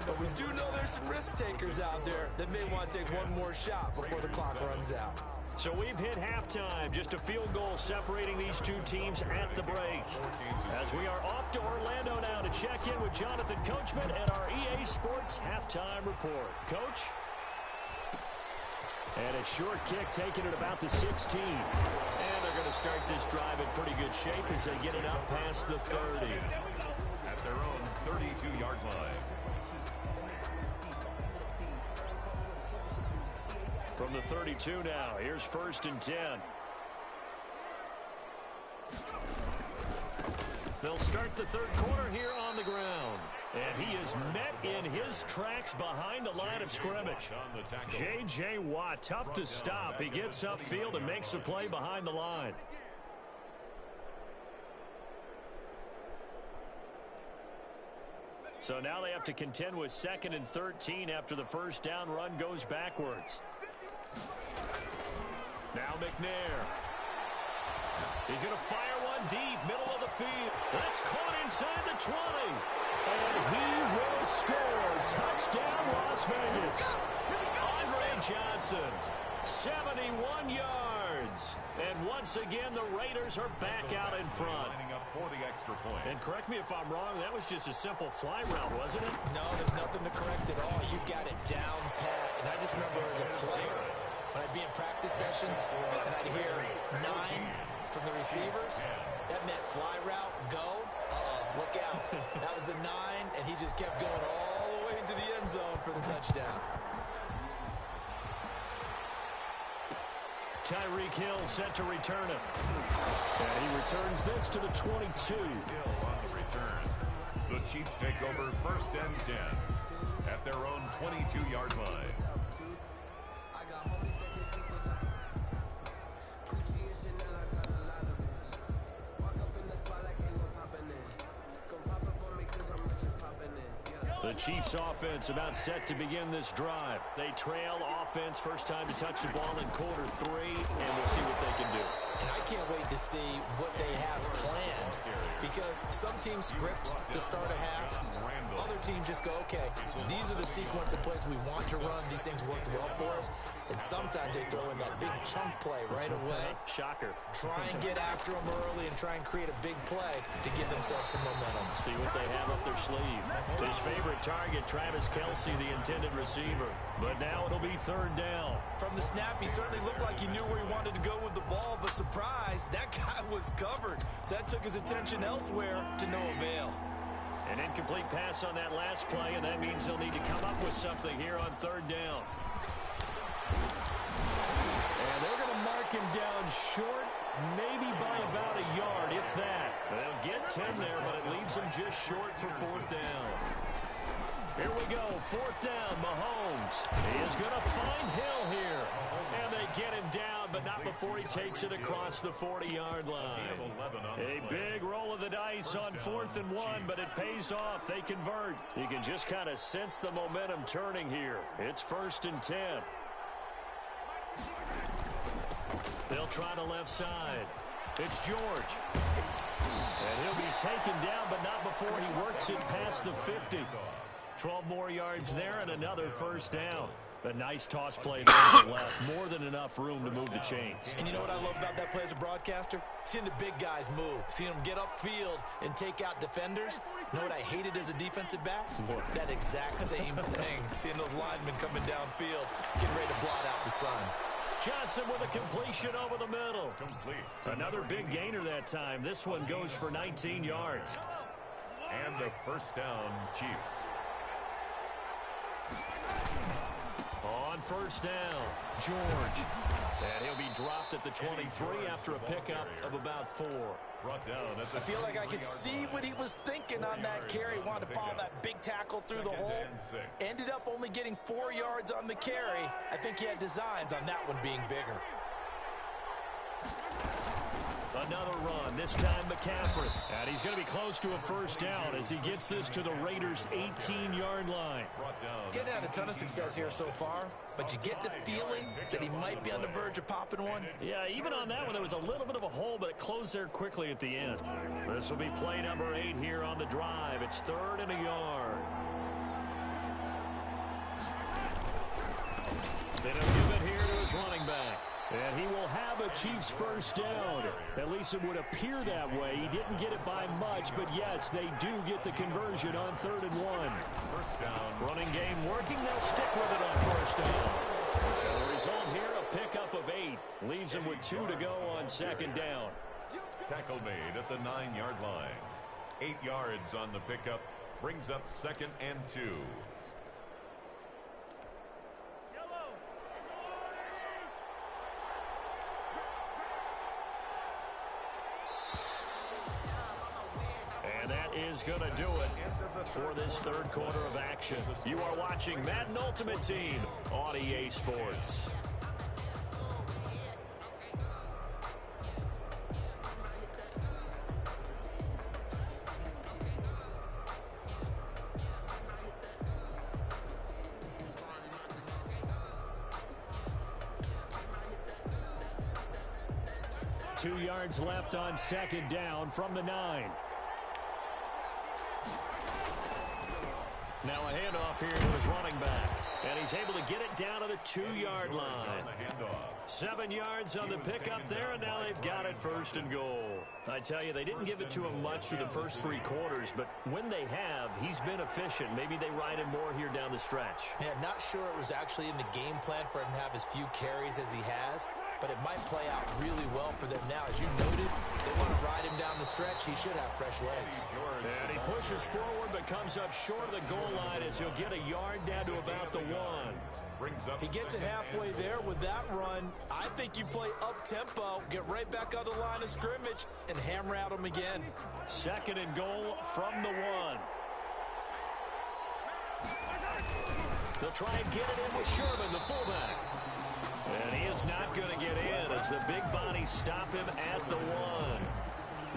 Speaker 3: But we do know there's some risk takers out there that may want to take one more shot before the clock runs out.
Speaker 2: So we've hit halftime. Just a field goal separating these two teams at the break. As we are off to Orlando now to check in with Jonathan Coachman and our EA Sports halftime report. Coach? And a short kick taken at about the 16. And they're going to start this drive in pretty good shape as they get it up past the 30.
Speaker 1: At their own 32-yard line.
Speaker 2: From the 32 now, here's 1st and 10. They'll start the 3rd quarter here on the ground. And he is met in his tracks behind the line of scrimmage. J.J. Watt, tough to stop. He gets upfield and makes the play behind the line. So now they have to contend with 2nd and 13 after the first down run goes backwards. Now McNair. He's going to fire one deep, middle of the field. That's caught inside the 20. And he will score. Touchdown, Las Vegas. Andre Johnson, 71 yards. And once again, the Raiders are back out in front.
Speaker 1: Lining up for the extra point.
Speaker 2: And correct me if I'm wrong, that was just a simple fly route, wasn't it?
Speaker 3: No, there's nothing to correct at all. You got it down pat. And I just remember as a player, when I'd be in practice sessions and I'd hear 9 from the receivers, that meant fly route, go, look out. That was the 9, and he just kept going all the way into the end zone for the touchdown.
Speaker 2: Tyreek Hill set to return it. And he returns this to the 22.
Speaker 1: Hill on the return. The Chiefs take over 1st and 10 at their own 22-yard line.
Speaker 2: The Chiefs offense about set to begin this drive. They trail offense, first time to touch the ball in quarter 3, and we'll see what they can do.
Speaker 3: And I can't wait to see what they have planned, because some teams script to start a half. Other teams just go, okay, these are the sequence of plays we want to run. These things worked well for us. And sometimes they throw in that big chunk play right away.
Speaker 2: Shocker.
Speaker 3: Try and get after them early and try and create a big play to give themselves some momentum.
Speaker 2: See what they have up their sleeve. His favorite target, Travis Kelce, the intended receiver. But now it'll be 3rd down.
Speaker 3: From the snap, he certainly looked like he knew where he wanted to go with the ball, but surprise, that guy was covered. So that took his attention elsewhere to no avail.
Speaker 2: An incomplete pass on that last play, and that means they'll need to come up with something here on 3rd down. And they're going to mark him down short, maybe by about a yard, if that. They'll get 10 there, but it leaves them just short for 4th down. Here we go, 4th down, Mahomes. He is going to find Hill here. And they get him down, but not before he takes it across the 40-yard line. A big roll of the dice on 4th and 1, but it pays off. They convert. You can just kind of sense the momentum turning here. It's 1st and 10. They'll try the left side. It's George. And he'll be taken down, but not before he works it past the 50. 12 more yards there and another 1st down. A nice toss play there to the left. More than enough room to move the chains.
Speaker 3: And you know what I love about that play as a broadcaster? Seeing the big guys move. Seeing them get upfield and take out defenders. You know what I hated as a defensive back? That exact same thing. Seeing those linemen coming downfield, getting ready to blot out the sun.
Speaker 2: Johnson with a completion over the middle. Another big gainer that time. This one goes for 19 yards.
Speaker 1: And the 1st down, Chiefs.
Speaker 2: On 1st down, George. And he'll be dropped at the 23 after a pickup of about 4.
Speaker 1: Brought down at the
Speaker 3: I feel like I could see what he was thinking on that carry. He wanted to follow that big tackle through the hole. Ended up only getting 4 yards on the carry. I think he had designs on that one being bigger.
Speaker 2: Another run, this time McCaffrey. And he's going to be close to a 1st down as he gets this to the Raiders' 18-yard line.
Speaker 3: Getting had a ton of success here so far, but you get the feeling that he might be on the verge of popping one.
Speaker 2: Yeah, even on that one, there was a little bit of a hole, but it closed there quickly at the end. This will be play number 8 here on the drive. It's 3rd and a yard. Then he'll give it here to his running back. And he will have a Chiefs 1st down. At least it would appear that way. He didn't get it by much, but yes, they do get the conversion on 3rd and 1.
Speaker 1: 1st down.
Speaker 2: Running game working. They'll stick with it on 1st down. And the result here, a pickup of 8. Leaves them with 2 to go on 2nd down.
Speaker 1: Tackle made at the 9-yard line. 8 yards on the pickup. Brings up 2nd and 2. And that is going to do it for this 3rd quarter of action. You are watching Madden Ultimate Team on EA Sports. 2 yards left on second down from the 9. Now a handoff here to his running back. And he's able to get it down to the 2-yard line. 7 yards on the pickup there, and now they've got it first and goal. I tell you, they didn't give it to him much through the first 3 quarters, but when they have, he's been efficient. Maybe they ride him more here down the stretch.
Speaker 3: Yeah, not sure it was actually in the game plan for him to have as few carries as he has, but it might play out really well for them now. As you noted, if they want to ride him down the stretch, he should have fresh legs.
Speaker 1: And he pushes forward but comes up short of the goal line as he'll get a yard down to about the 1.
Speaker 3: He gets it halfway there with that run. I think you play up-tempo, get right back on the line of scrimmage, and hammer at him again.
Speaker 1: Second and goal from the 1. They'll try and get it in with Sherman, the fullback. And he is not going to get in as the big bodies stop him at the 1.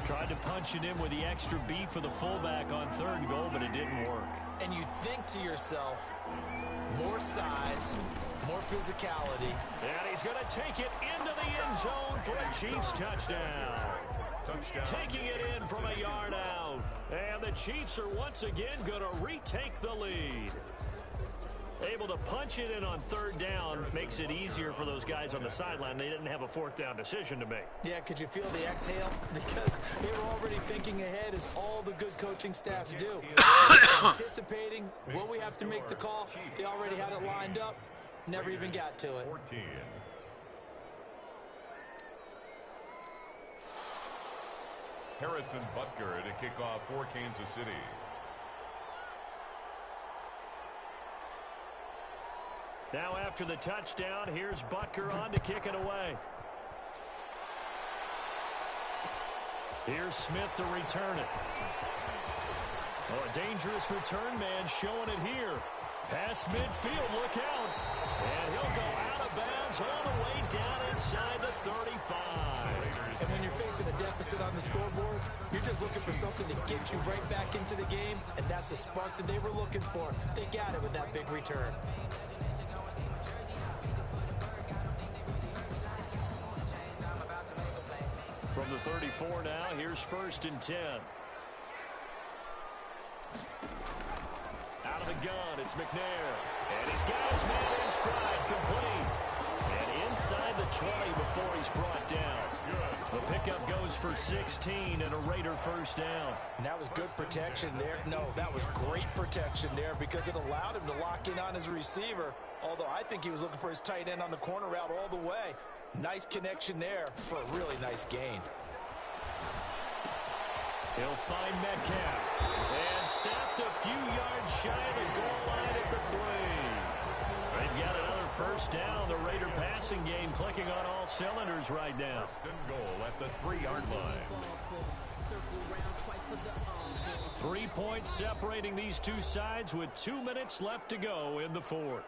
Speaker 1: Tried to punch it in with the extra beef of the fullback on 3rd and goal, but it didn't work.
Speaker 3: And you think to yourself, more size, more physicality.
Speaker 1: And he's going to take it into the end zone for a Chiefs touchdown. Taking it in from a yard out. And the Chiefs are once again going to retake the lead. Able to punch it in on 3rd down makes it easier for those guys on the sideline. They didn't have a 4th down decision to make.
Speaker 3: Yeah, could you feel the exhale? Because they were already thinking ahead, as all the good coaching staffs do. Anticipating what we have to make the call. They already had it lined up. Never even got to it.
Speaker 2: 14. Harrison Butker to kick off for Kansas City.
Speaker 1: Now after the touchdown, here's Butker on to kick it away. Here's Smith to return it. Oh, a dangerous return man showing it here. Past midfield, look out. And he'll go out of bounds all the way down inside the 35.
Speaker 3: And when you're facing a deficit on the scoreboard, you're just looking for something to get you right back into the game, and that's the spark that they were looking for. They got it with that big return.
Speaker 1: From the 34 now, here's 1st and 10. Out of the gun, it's McNair. And he's got his man in stride, complete. And inside the 20 before he's brought down. The pickup goes for 16 and a Raider 1st down.
Speaker 3: And that was good protection there. No, that was great protection there because it allowed him to lock in on his receiver. Although I think he was looking for his tight end on the corner route all the way. Nice connection there for a really nice gain.
Speaker 1: He'll find Metcalf. And stopped a few yards shy of the goal line at the 3. They've got another 1st down. The Raider passing game clicking on all cylinders right now.
Speaker 2: 1st and goal at the 3-yard line.
Speaker 1: 3 points separating these two sides with 2 minutes left to go in the 4th.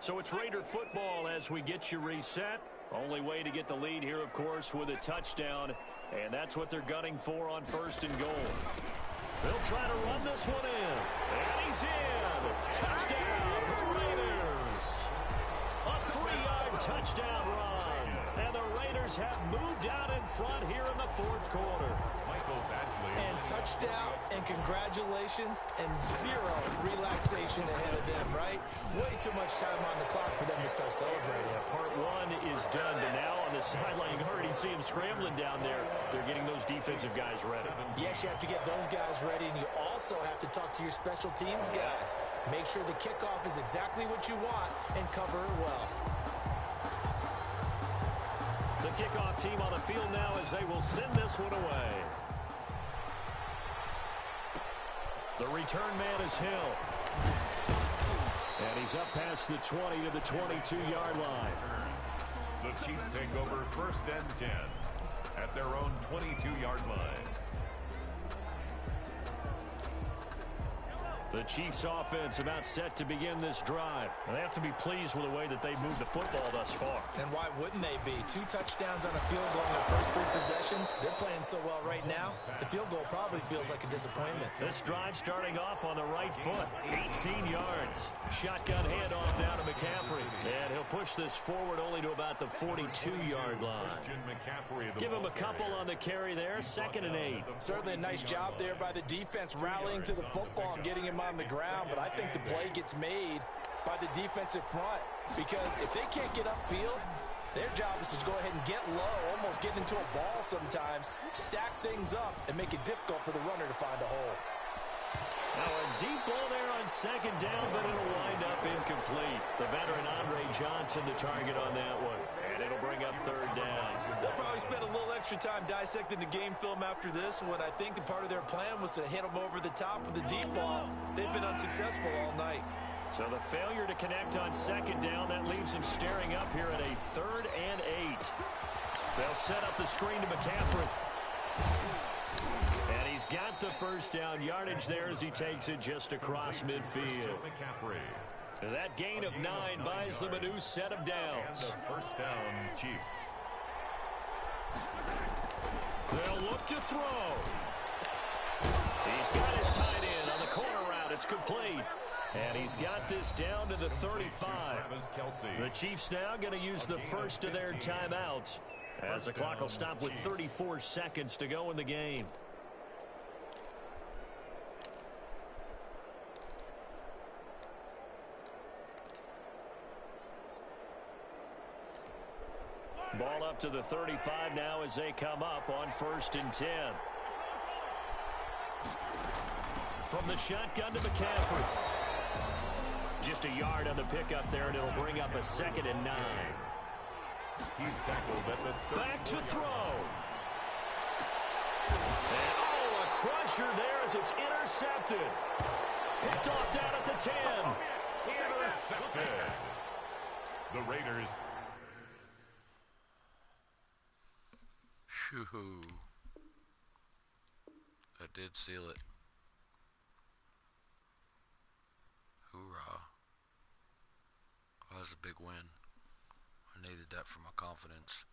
Speaker 1: So it's Raider football as we get you reset. Only way to get the lead here, of course, with a touchdown. And that's what they're gunning for on 1st and goal. They'll try to run this one in. And he's in. Touchdown, Raiders. A 3-yard touchdown run. And the Raiders have moved out in front here in the 4th quarter.
Speaker 3: And touchdown, and congratulations, and 0 relaxation ahead of them, right? Way too much time on the clock for them to start celebrating.
Speaker 1: Part 1 is done, but now on the sideline, you can already see them scrambling down there. They're getting those defensive guys ready.
Speaker 3: Yes, you have to get those guys ready, and you also have to talk to your special teams guys. Make sure the kickoff is exactly what you want and cover it well.
Speaker 1: The kickoff team on the field now as they will send this one away. The return man is Hill. And he's up past the 20 to the 22-yard line.
Speaker 2: The Chiefs take over 1st and 10 at their own 22-yard line.
Speaker 1: The Chiefs offense about set to begin this drive.
Speaker 2: They have to be pleased with the way that they've moved the football thus far.
Speaker 3: And why wouldn't they be? 2 touchdowns on a field goal in their first 3 possessions. They're playing so well right now, the field goal probably feels like a disappointment.
Speaker 1: This drive starting off on the right foot. 18 yards. Shotgun handoff now to McCaffrey. And he'll push this forward only to about the 42-yard line. Give him a couple on the carry there. 2nd and 8.
Speaker 3: Certainly a nice job there by the defense rallying to the football and getting him on the ground, but I think the play gets made by the defensive front, because if they can't get upfield, their job is to go ahead and get low, almost get into a ball sometimes, stack things up, and make it difficult for the runner to find a hole.
Speaker 1: Now a deep ball there on 2nd down, but it'll wind up incomplete. The veteran Andre Johnson the target on that one, and it'll bring up 3rd down.
Speaker 3: They'll probably spend a little extra time dissecting the game film after this one. I think the part of their plan was to hit them over the top with the deep ball. They've been unsuccessful all night.
Speaker 1: So the failure to connect on 2nd down, that leaves them staring up here at a 3rd and 8. They'll set up the screen to McCaffrey. And he's got the first down yardage there as he takes it just across midfield. That gain of 9 buys them a new set of downs.
Speaker 2: First down, Chiefs.
Speaker 1: They'll look to throw. He's got his tight end on the corner route. It's complete. And he's got this down to the 35. The Chiefs now going to use the first of their timeouts, as the clock will stop with 34 seconds to go in the game. Ball up to the 35 now as they come up on 1st and 10. From the shotgun to McCaffrey. Just a yard on the pickup there, and it'll bring up a 2nd and 9.
Speaker 2: He's tackled at the 30.
Speaker 1: Back to throw. And, oh, a crusher there as it's intercepted. Picked off down at the 10.
Speaker 2: Intercepted. The Raiders.
Speaker 5: Phew. That did seal it. Hoorah. That was a big win. I needed that for my confidence.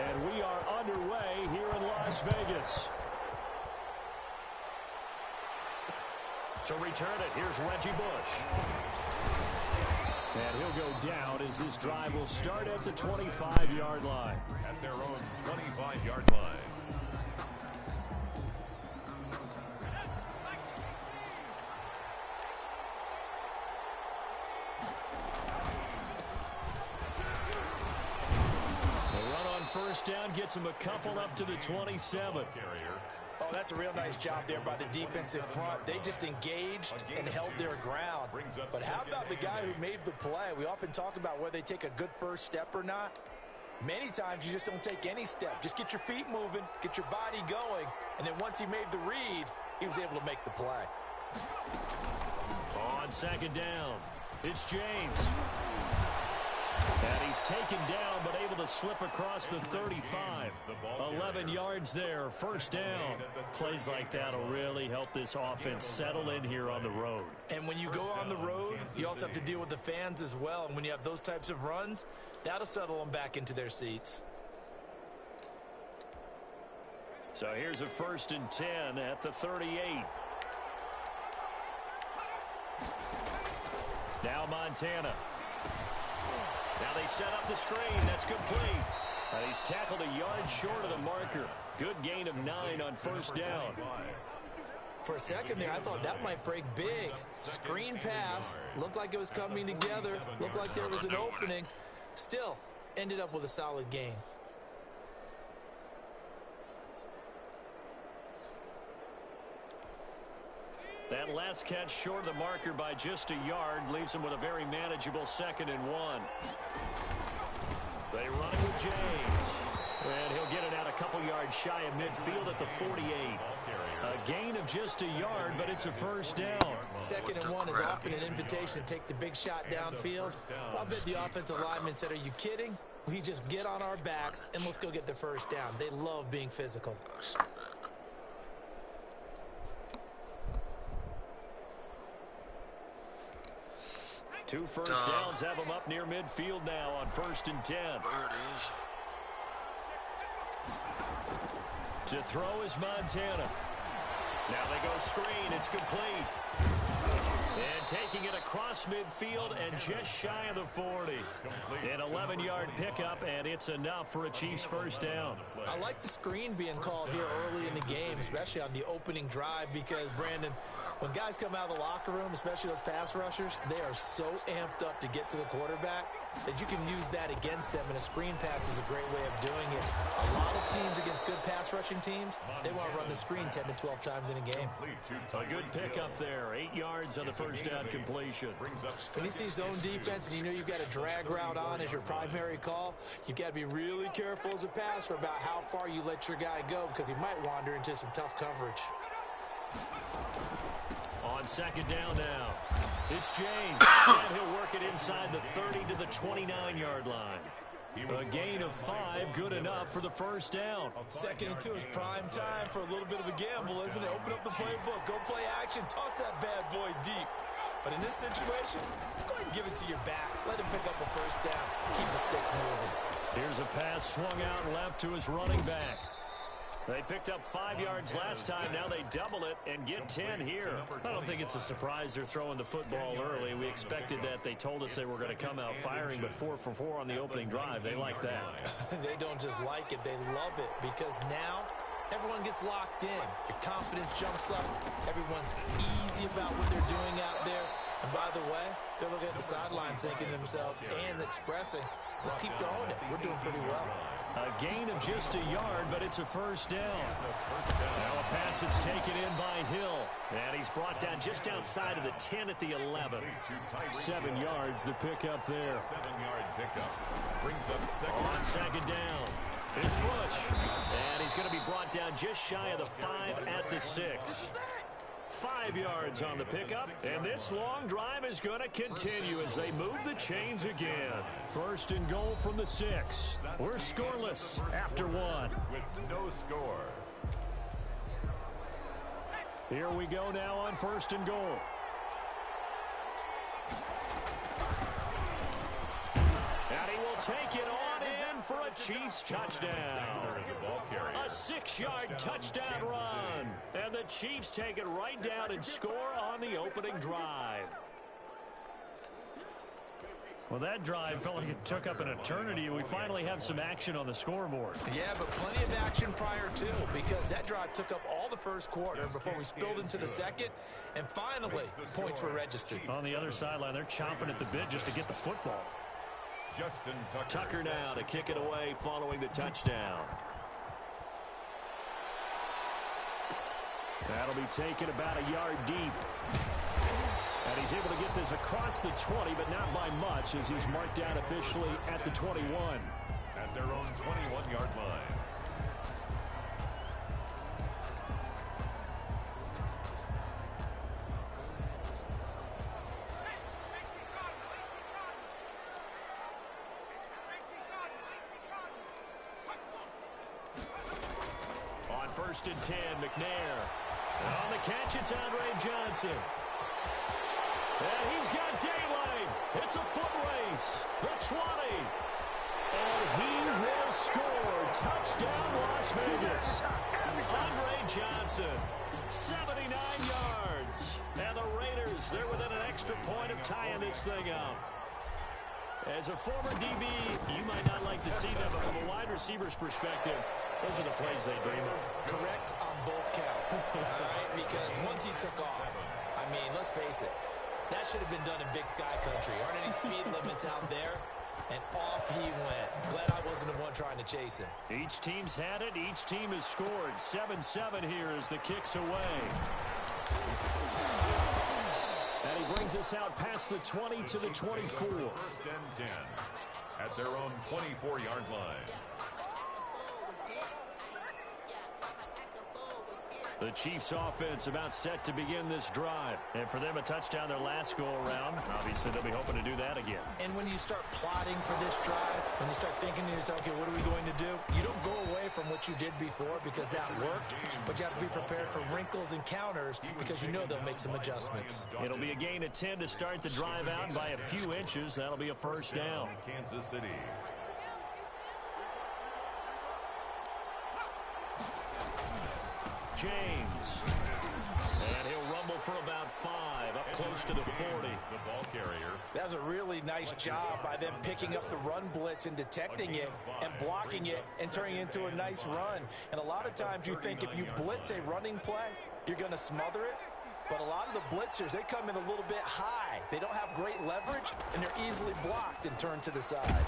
Speaker 1: And we are underway here in Las Vegas. To return it, here's Reggie Bush. And he'll go down as this drive will start at the 25-yard line.
Speaker 2: At their own 25-yard line.
Speaker 1: The run on first down gets him a couple up to the 27.
Speaker 3: Oh, that's a real nice job there by the defensive front. They just engaged and held their ground. But how about the guy who made the play? We often talk about whether they take a good first step or not. Many times you just don't take any step. Just get your feet moving, get your body going, and then once he made the read, he was able to make the play.
Speaker 1: On second down, it's James. And he's taken down, but able to slip across the 35. 11 yards there, first down. Plays like that will really help this offense settle in here on the road.
Speaker 3: And when you go on the road, you also have to deal with the fans as well. And when you have those types of runs, that'll settle them back into their seats.
Speaker 1: So here's a 1st and 10 at the 38. Now Montana. Now they set up the screen. That's complete. And he's tackled a yard short of the marker. Good gain of 9 on first down.
Speaker 3: For a second there, I thought that might break big. Screen pass. Looked like it was coming together. Looked like there was an opening. Still, ended up with a solid gain.
Speaker 1: That last catch short of the marker by just a yard leaves him with a very manageable 2nd and 1. They run it with James. And he'll get it out a couple yards shy of midfield at the 48. A gain of just a yard, but it's a first down.
Speaker 3: 2nd and 1 is often an invitation to take the big shot downfield. I'll bet the offensive lineman said, "Are you kidding? We just get on our backs and let's go get the first down." They love being physical.
Speaker 1: Two first downs have him up near midfield now on 1st and 10.
Speaker 5: There it is.
Speaker 1: To throw is Montana. Now they go screen. It's complete. And taking it across midfield and just shy of the 40. An 11-yard pickup, and it's enough for a Chiefs first down.
Speaker 3: I like the screen being called here early in the game, especially on the opening drive, because, Brandon, when guys come out of the locker room, especially those pass rushers, they are so amped up to get to the quarterback that you can use that against them, and a screen pass is a great way of doing it. A lot of teams against good pass rushing teams, they want to run the screen 10 to 12 times in a game.
Speaker 1: A good pickup there, 8 yards on the first down completion.
Speaker 3: When you see zone defense and you know you've got a drag route on as your primary call, you've got to be really careful as a passer about how far you let your guy go, because he might wander into some tough coverage.
Speaker 1: On second down now, it's James. And he'll work it inside the 30 to the 29-yard line. A gain of 5, good enough for the first down.
Speaker 3: 2nd and 2 is prime time for a little bit of a gamble, isn't it? Open up the playbook, go play action, toss that bad boy deep. But in this situation, go ahead and give it to your back. Let him pick up a first down. Keep the sticks moving.
Speaker 1: Here's a pass swung out left to his running back. They picked up 5 yards last time. Now they double it and get 10 here. I don't think it's a surprise they're throwing the football early. We expected that. They told us they were going to come out firing, but 4 for 4 on the opening drive. They like that.
Speaker 3: They don't just like it. They love it, because now everyone gets locked in. Your confidence jumps up. Everyone's easy about what they're doing out there. And by the way, they're looking at the sideline thinking to themselves and expressing, let's keep throwing it. We're doing pretty well.
Speaker 1: A gain of just a yard, but it's a first down. Now a pass that's taken in by Hill. And he's brought down just outside of the 10 at the 11. 7 yards, the pickup there.
Speaker 2: 7-yard pickup. Brings up
Speaker 1: on second down. It's Bush. And he's going to be brought down just shy of the 5 at the 6. 5 yards on the pickup, and this long drive is going to continue as they move the chains again. 1st and goal from the 6. We're scoreless after 1.
Speaker 2: with no score.
Speaker 1: Here we go now on 1st and goal. And he will take it on in for a Chiefs touchdown. A 6-yard touchdown run. And the Chiefs take it right down and score on the opening drive. Well, that drive felt like it took up an eternity. We finally have some action on the scoreboard.
Speaker 3: Yeah, but plenty of action prior to, because that drive took up all the first quarter before we spilled into the second, and finally, points were registered.
Speaker 1: On the other sideline, they're chomping at the bit just to get the football. Tucker now to kick it away following the touchdown. That'll be taken about a yard deep. And he's able to get this across the 20, but not by much, as he's marked down officially at the 21.
Speaker 2: At their own 21-yard line.
Speaker 1: On 1st and 10, McNair. And on the catch, it's Andre Johnson. And he's got daylight. It's a foot race. The 20. And he will score. Touchdown, Las Vegas. Andre Johnson, 79 yards. And the Raiders, they're within an extra point of tying this thing up. As a former DB, you might not like to see them, but from a wide receiver's perspective, those are the plays they dream of.
Speaker 3: Correct on both counts, all right? Because once he took off, I mean, let's face it, that should have been done in Big Sky Country. Aren't any speed limits out there? And off he went. Glad I wasn't the one trying to chase him.
Speaker 1: Each team's had it. Each team has scored. 7-7 here as the kick's away. And he brings us out past the 20 to the 24.
Speaker 2: 1st and 10 at their own 24-yard line.
Speaker 1: The Chiefs offense about set to begin this drive. And for them, a touchdown their last go-around. Obviously, they'll be hoping to do that again.
Speaker 3: And when you start plotting for this drive, when you start thinking to yourself, okay, what are we going to do? You don't go away from what you did before because that worked, but you have to be prepared for wrinkles and counters because you know they'll make some adjustments.
Speaker 1: It'll be a gain of 10 to start the drive out by a few inches. That'll be a first down.
Speaker 2: Kansas City.
Speaker 1: James. And he'll rumble for about 5, up close to the 40.
Speaker 2: The ball carrier.
Speaker 3: That was a really nice job by them picking up the run blitz and detecting it and blocking it and turning it into a nice run. And a lot of times you think if you blitz a running play, you're going to smother it. But a lot of the blitzers, they come in a little bit high. They don't have great leverage, and they're easily blocked and turned to the side.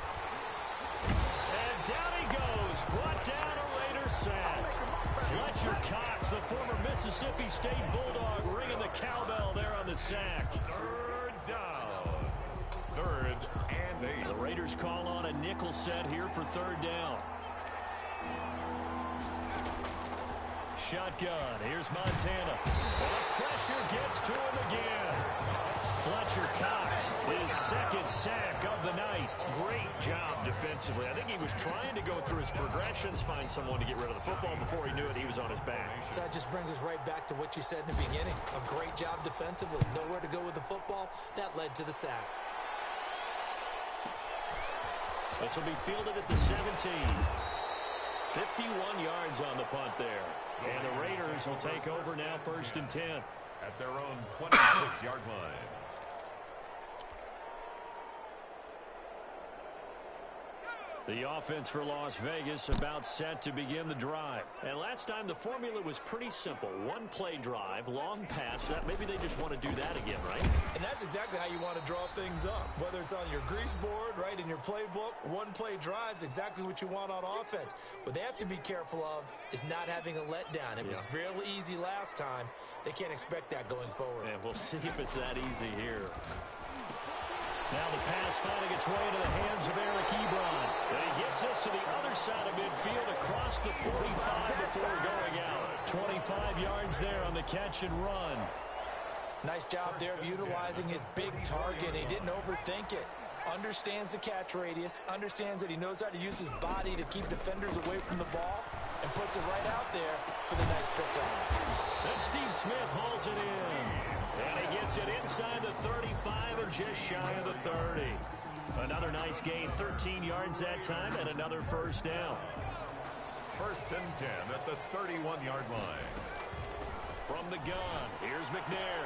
Speaker 1: And down he goes. Brought down a Raider sack. Fletcher Cox, the former Mississippi State Bulldog, ringing the cowbell there on the sack.
Speaker 2: 3rd down. 3rd and 8.
Speaker 1: The Raiders call on a nickel set here for 3rd down. Shotgun. Here's Montana. And the pressure gets to him again. Fletcher Cox, his 2nd sack of the night. Great job defensively. I think he was trying to go through his progressions, find someone to get rid of the football. Before he knew it, he was on his back.
Speaker 3: So that just brings us right back to what you said in the beginning. A great job defensively. Nowhere to go with the football. That led to the sack.
Speaker 1: This will be fielded at the 17. 51 yards on the punt there. And the Raiders will take over now 1st and 10.
Speaker 2: At their own 26-yard line.
Speaker 1: The offense for Las Vegas about set to begin the drive. And last time the formula was pretty simple. One play drive, long pass. Maybe they just want to do that again, right?
Speaker 3: And that's exactly how you want to draw things up. Whether it's on your grease board, right, in your playbook, one play drive's exactly what you want on offense. What they have to be careful of is not having a letdown. It was fairly easy last time. They can't expect that going forward.
Speaker 1: And we'll see if it's that easy here. Now the pass finding its way into the hands of Eric Ebron. And he gets us to the other side of midfield across the 45 before going out. 25 yards there on the catch and run.
Speaker 3: Nice job there of utilizing his big target. He didn't overthink it. Understands the catch radius. Understands that he knows how to use his body to keep defenders away from the ball. And puts it right out there for the nice pickup.
Speaker 1: Then Steve Smith hauls it in. And he gets it inside the 35 and just shy of the 30. Another nice gain, 13 yards that time, and another first down.
Speaker 2: 1st and 10 at the 31-yard line.
Speaker 1: From the gun, here's McNair.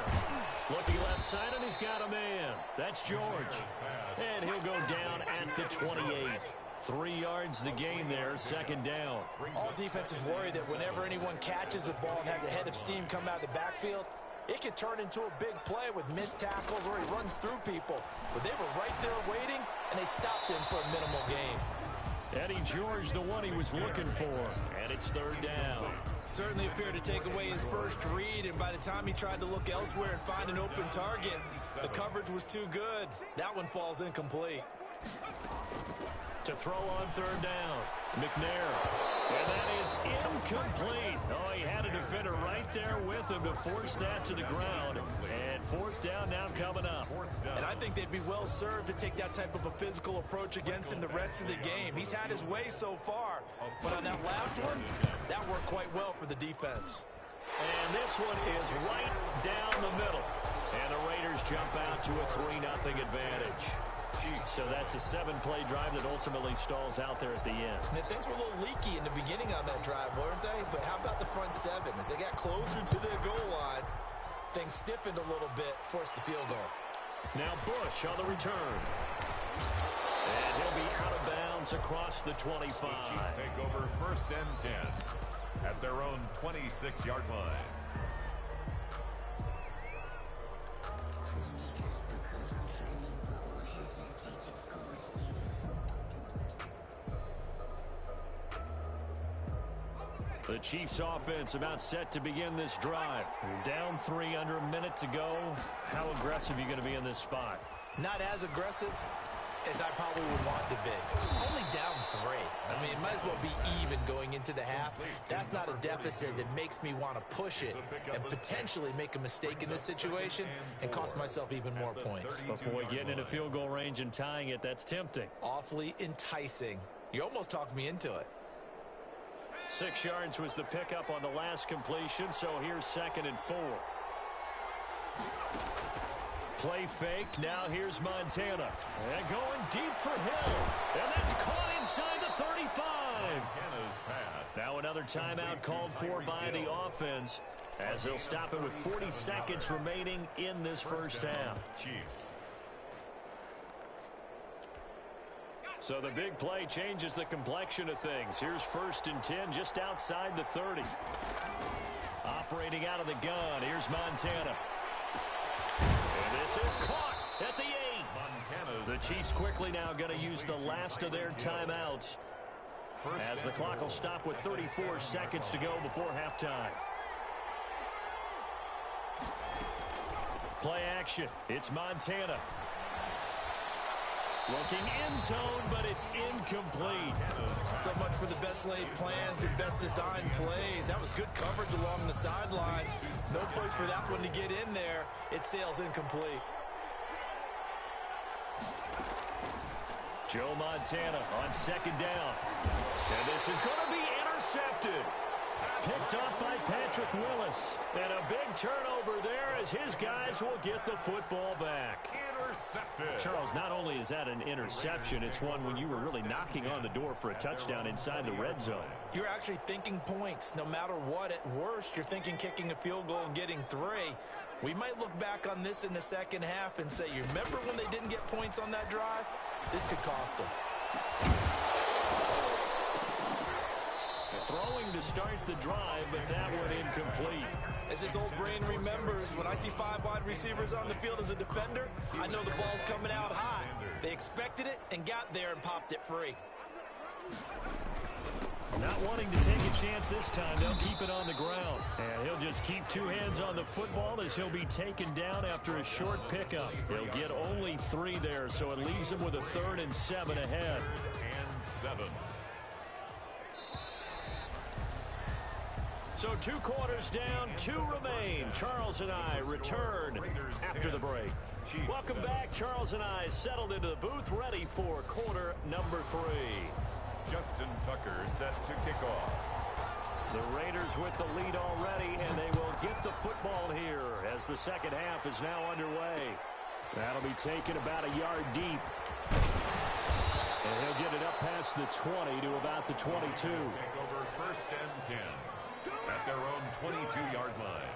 Speaker 1: Looking left side, and he's got a man. That's George. And he'll go down at the 28. 3 yards the gain there, 2nd down.
Speaker 3: All defenses worry that whenever anyone catches the ball and has a head of steam come out of the backfield, it could turn into a big play with missed tackles or he runs through people. But they were right there waiting, and they stopped him for a minimal gain.
Speaker 1: Eddie George, the one he was looking for, and it's 3rd down.
Speaker 3: Certainly appeared to take away his first read, and by the time he tried to look elsewhere and find an open target, the coverage was too good. That one falls incomplete.
Speaker 1: To throw on 3rd down, McNair. And that is incomplete. Oh, he had a defender right there with him to force that to the ground. And 4th down now coming up.
Speaker 3: And I think they'd be well served to take that type of a physical approach against him the rest of the game. He's had his way so far. But on that last one, that worked quite well for the defense.
Speaker 1: And this one is right down the middle. And the Raiders jump out to a 3-0 advantage. So that's a 7-play drive that ultimately stalls out there at the end.
Speaker 3: And things were a little leaky in the beginning on that drive, weren't they? But how about the front 7? As they got closer to the goal line, things stiffened a little bit, forced the field goal.
Speaker 1: Now Bush on the return. And he'll be out of bounds across the 25.
Speaker 2: Chiefs take over 1st and 10 at their own 26-yard line.
Speaker 1: The Chiefs offense about set to begin this drive. Down 3 under a minute to go. How aggressive are you going to be in this spot?
Speaker 3: Not as aggressive as I probably would want to be. Only down 3. I mean, it might as well be even going into the half. That's not a deficit that makes me want to push it and potentially make a mistake in this situation and cost myself even more points.
Speaker 1: But boy, getting into field goal range and tying it, that's tempting.
Speaker 3: Awfully enticing. You almost talked me into it.
Speaker 1: 6 yards was the pickup on the last completion, so here's 2nd and 4. Play fake, now here's Montana. And going deep for Hill. And that's caught inside the 35.
Speaker 2: Montana's pass.
Speaker 1: Now another timeout called for by the offense, as they'll stop it with 40 seconds remaining in this first half.
Speaker 2: Chiefs.
Speaker 1: So the big play changes the complexion of things. Here's 1st and 10 just outside the 30. Operating out of the gun, here's Montana. And this is caught at the 8. The Chiefs quickly now going to use the last of their timeouts, as the clock will stop with 34 seconds to go before halftime. Play action. It's Montana. Looking end zone, but it's incomplete.
Speaker 3: So much for the best laid plans and best designed plays. That was good coverage along the sidelines. No place for that one to get in there. It sails incomplete.
Speaker 1: Joe Montana on 2nd down. And this is going to be intercepted. Picked off by Patrick Willis. And a big turnover there as his guys will get the football back.
Speaker 2: Intercepted.
Speaker 1: Charles, not only is that an interception, it's one when you were really knocking on the door for a touchdown inside the red zone.
Speaker 3: You're actually thinking points. No matter what, at worst, you're thinking kicking a field goal and getting 3. We might look back on this in the second half and say, you remember when they didn't get points on that drive? This could cost them.
Speaker 1: Throwing to start the drive, but that one incomplete.
Speaker 3: As his old brain remembers, when I see 5 wide receivers on the field as a defender, I know the ball's coming out high. They expected it and got there and popped it free.
Speaker 1: Not wanting to take a chance this time, they'll keep it on the ground. And he'll just keep 2 hands on the football as he'll be taken down after a short pickup. He'll get only 3 there, so it leaves him with a 3rd and 7 ahead.
Speaker 2: And 7.
Speaker 1: So 2 quarters down, 2 remain. Charles and I return after the break. Welcome back. Charles and I settled into the booth, ready for quarter number 3.
Speaker 2: Justin Tucker set to kick off.
Speaker 1: The Raiders with the lead already, and they will get the football here as the second half is now underway. That'll be taken about a yard deep. And he'll get it up past the 20 to about the 22.
Speaker 2: Take over 1st and 10 at their own 22-yard line.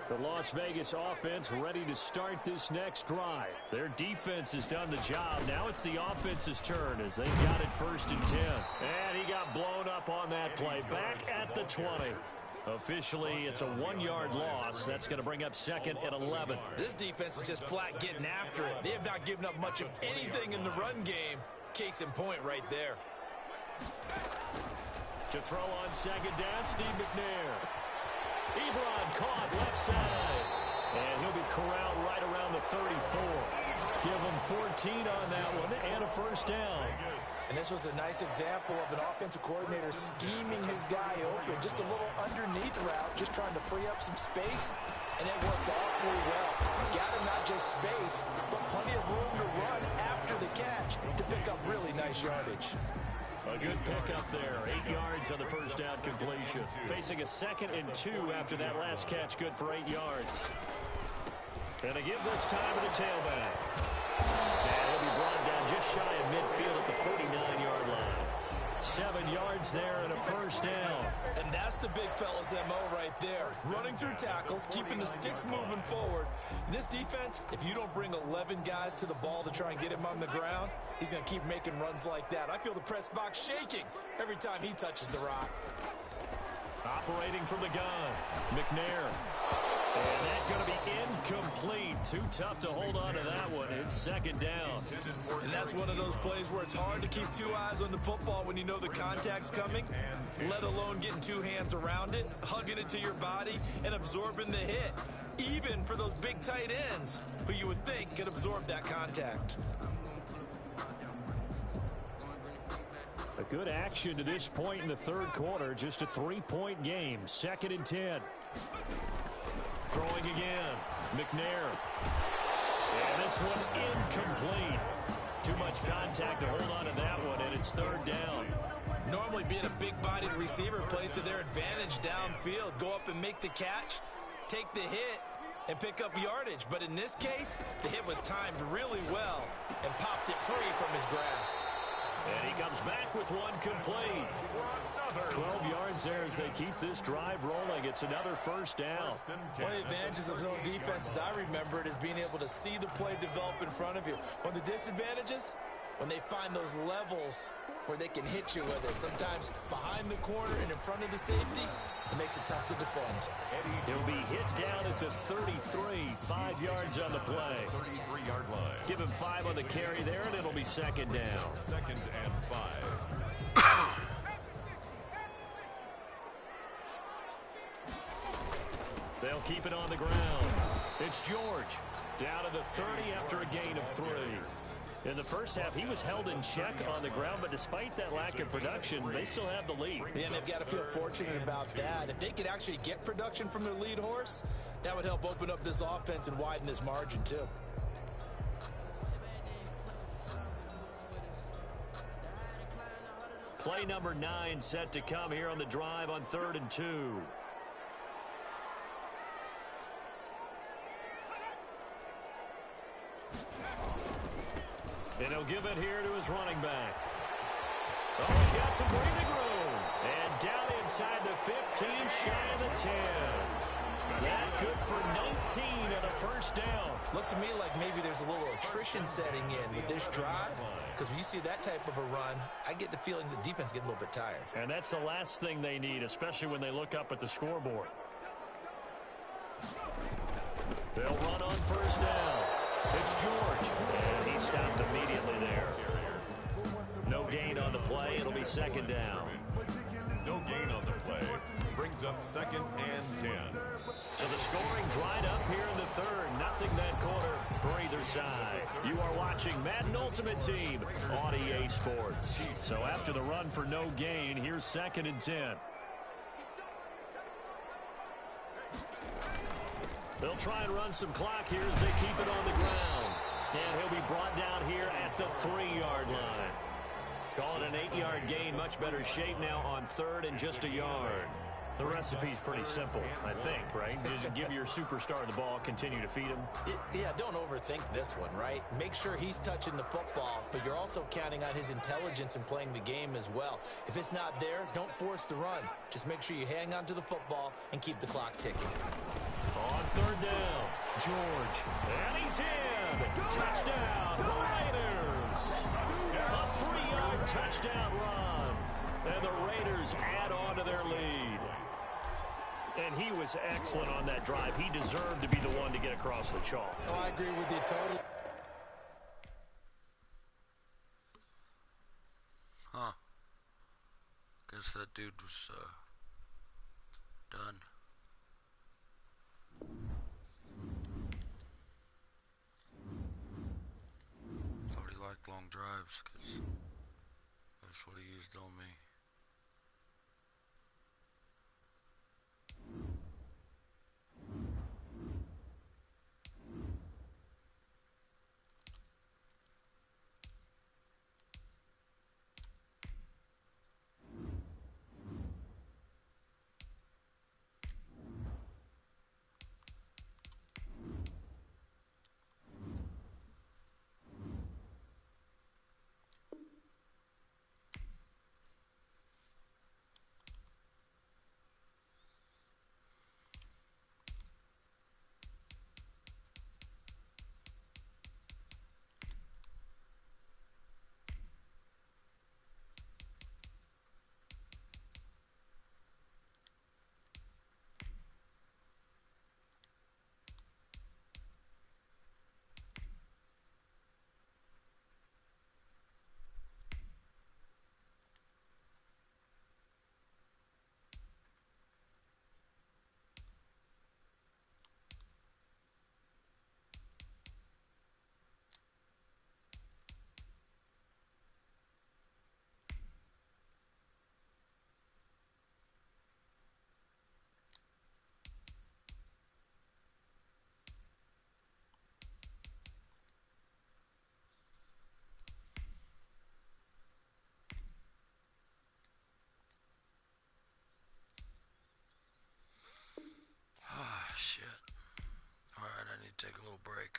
Speaker 1: The Las Vegas offense ready to start this next drive. Their defense has done the job. Now it's the offense's turn as they've got it 1st and 10. And he got blown up on that play. Back at the 20. Officially, it's a 1-yard loss. That's going to bring up 2nd and 11.
Speaker 3: This defense is just flat getting after it. They have not given up much of anything in the run game. Case in point right there.
Speaker 1: To throw on 2nd down, Steve McNair. Ebron caught left side. And he'll be corralled right around the 34. Give him 14 on that one and a 1st down.
Speaker 3: And this was a nice example of an offensive coordinator scheming his guy open. Just a little underneath route, just trying to free up some space. And it worked awfully well. Got him not just space, but plenty of room to run after the catch to pick up really nice yardage.
Speaker 1: A good pickup there. 8 yards on the 1st down completion. Facing a 2nd and 2 after that last catch. Good for 8 yards. And to give this time to the tailback. And he'll be brought down just shy of midfield at the 49-yard line. 7 yards there and a 1st down.
Speaker 3: And that's the big fella's MO right there. Running through tackles, keeping the sticks moving forward. This defense, if you don't bring 11 guys to the ball to try and get him on the ground, he's going to keep making runs like that. I feel the press box shaking every time he touches the rock.
Speaker 1: Operating from the gun, McNair. And that's going to be incomplete. Too tough to hold on to that one. It's 2nd down.
Speaker 3: And that's one of those plays where it's hard to keep 2 eyes on the football when you know the contact's coming, let alone getting 2 hands around it, hugging it to your body, and absorbing the hit. Even for those big tight ends who you would think could absorb that contact.
Speaker 1: A good action to this point in the 3rd quarter. Just a 3-point game. 2nd and 10. Throwing again. McNair. And this one incomplete. Too much contact to hold on to that one, and it's 3rd down.
Speaker 3: Normally being a big-bodied receiver plays to their advantage downfield. Go up and make the catch, take the hit, and pick up yardage. But in this case, the hit was timed really well and popped it free from his grasp.
Speaker 1: And he comes back with one complete. 12 yards there as they keep this drive rolling. It's another 1st down.
Speaker 3: One of the advantages of zone defense, as I remember it, is being able to see the play develop in front of you. One of the disadvantages, when they find those levels where they can hit you with it. Sometimes behind the corner and in front of the safety, it makes it tough to defend.
Speaker 1: He'll be hit down at the 33, 5 yards on the play.
Speaker 2: 33-yard line.
Speaker 1: Give him 5 on the carry there, and it'll be 2nd down.
Speaker 2: 2nd and 5.
Speaker 1: They'll keep it on the ground. It's George down to the 30 after a gain of 3. In the 1st half, he was held in check on the ground, but despite that lack of production, they still have the lead.
Speaker 3: Yeah, and they've got to feel fortunate about that. If they could actually get production from their lead horse, that would help open up this offense and widen this margin, too.
Speaker 1: Play number 9 set to come here on the drive on 3rd and 2. And he'll give it here to his running back. Oh, he's got some breathing room. And down inside the 15, shy of the 10. That good for 19 and a 1st down.
Speaker 3: Looks to me like maybe there's a little attrition setting in with this drive. Because when you see that type of a run, I get the feeling the defense getting a little bit tired.
Speaker 1: And that's the last thing they need, especially when they look up at the scoreboard. They'll run on 1st down. It's George, and he stopped immediately there. No gain on the play. It'll be 2nd down.
Speaker 2: No gain on the play. Brings up 2nd and 10.
Speaker 1: So the scoring dried up here in the 3rd. Nothing that quarter for either side. You are watching Madden Ultimate Team on EA Sports. So after the run for no gain, here's 2nd and 10. They'll try and run some clock here as they keep it on the ground. And he'll be brought down here at the 3-yard line. Call it an 8-yard gain. Much better shape now on 3rd and just a yard. The recipe's pretty simple, I think, right? Just give your superstar the ball, continue to feed him.
Speaker 3: Yeah, don't overthink this one, right? Make sure he's touching the football, but you're also counting on his intelligence in playing the game as well. If it's not there, don't force the run. Just make sure you hang on to the football and keep the clock ticking.
Speaker 1: On 3rd down, George. And he's in. Touchdown, Raiders. A 3-yard touchdown run. And the Raiders add on to their lead. And he was excellent on that drive. He deserved to be the one to get across the chalk.
Speaker 3: Oh, I agree with you totally.
Speaker 5: Huh. Guess that dude was, done. Thought he liked long drives, because that's what he used on me. Ah, shit. Alright, I need to take a little break.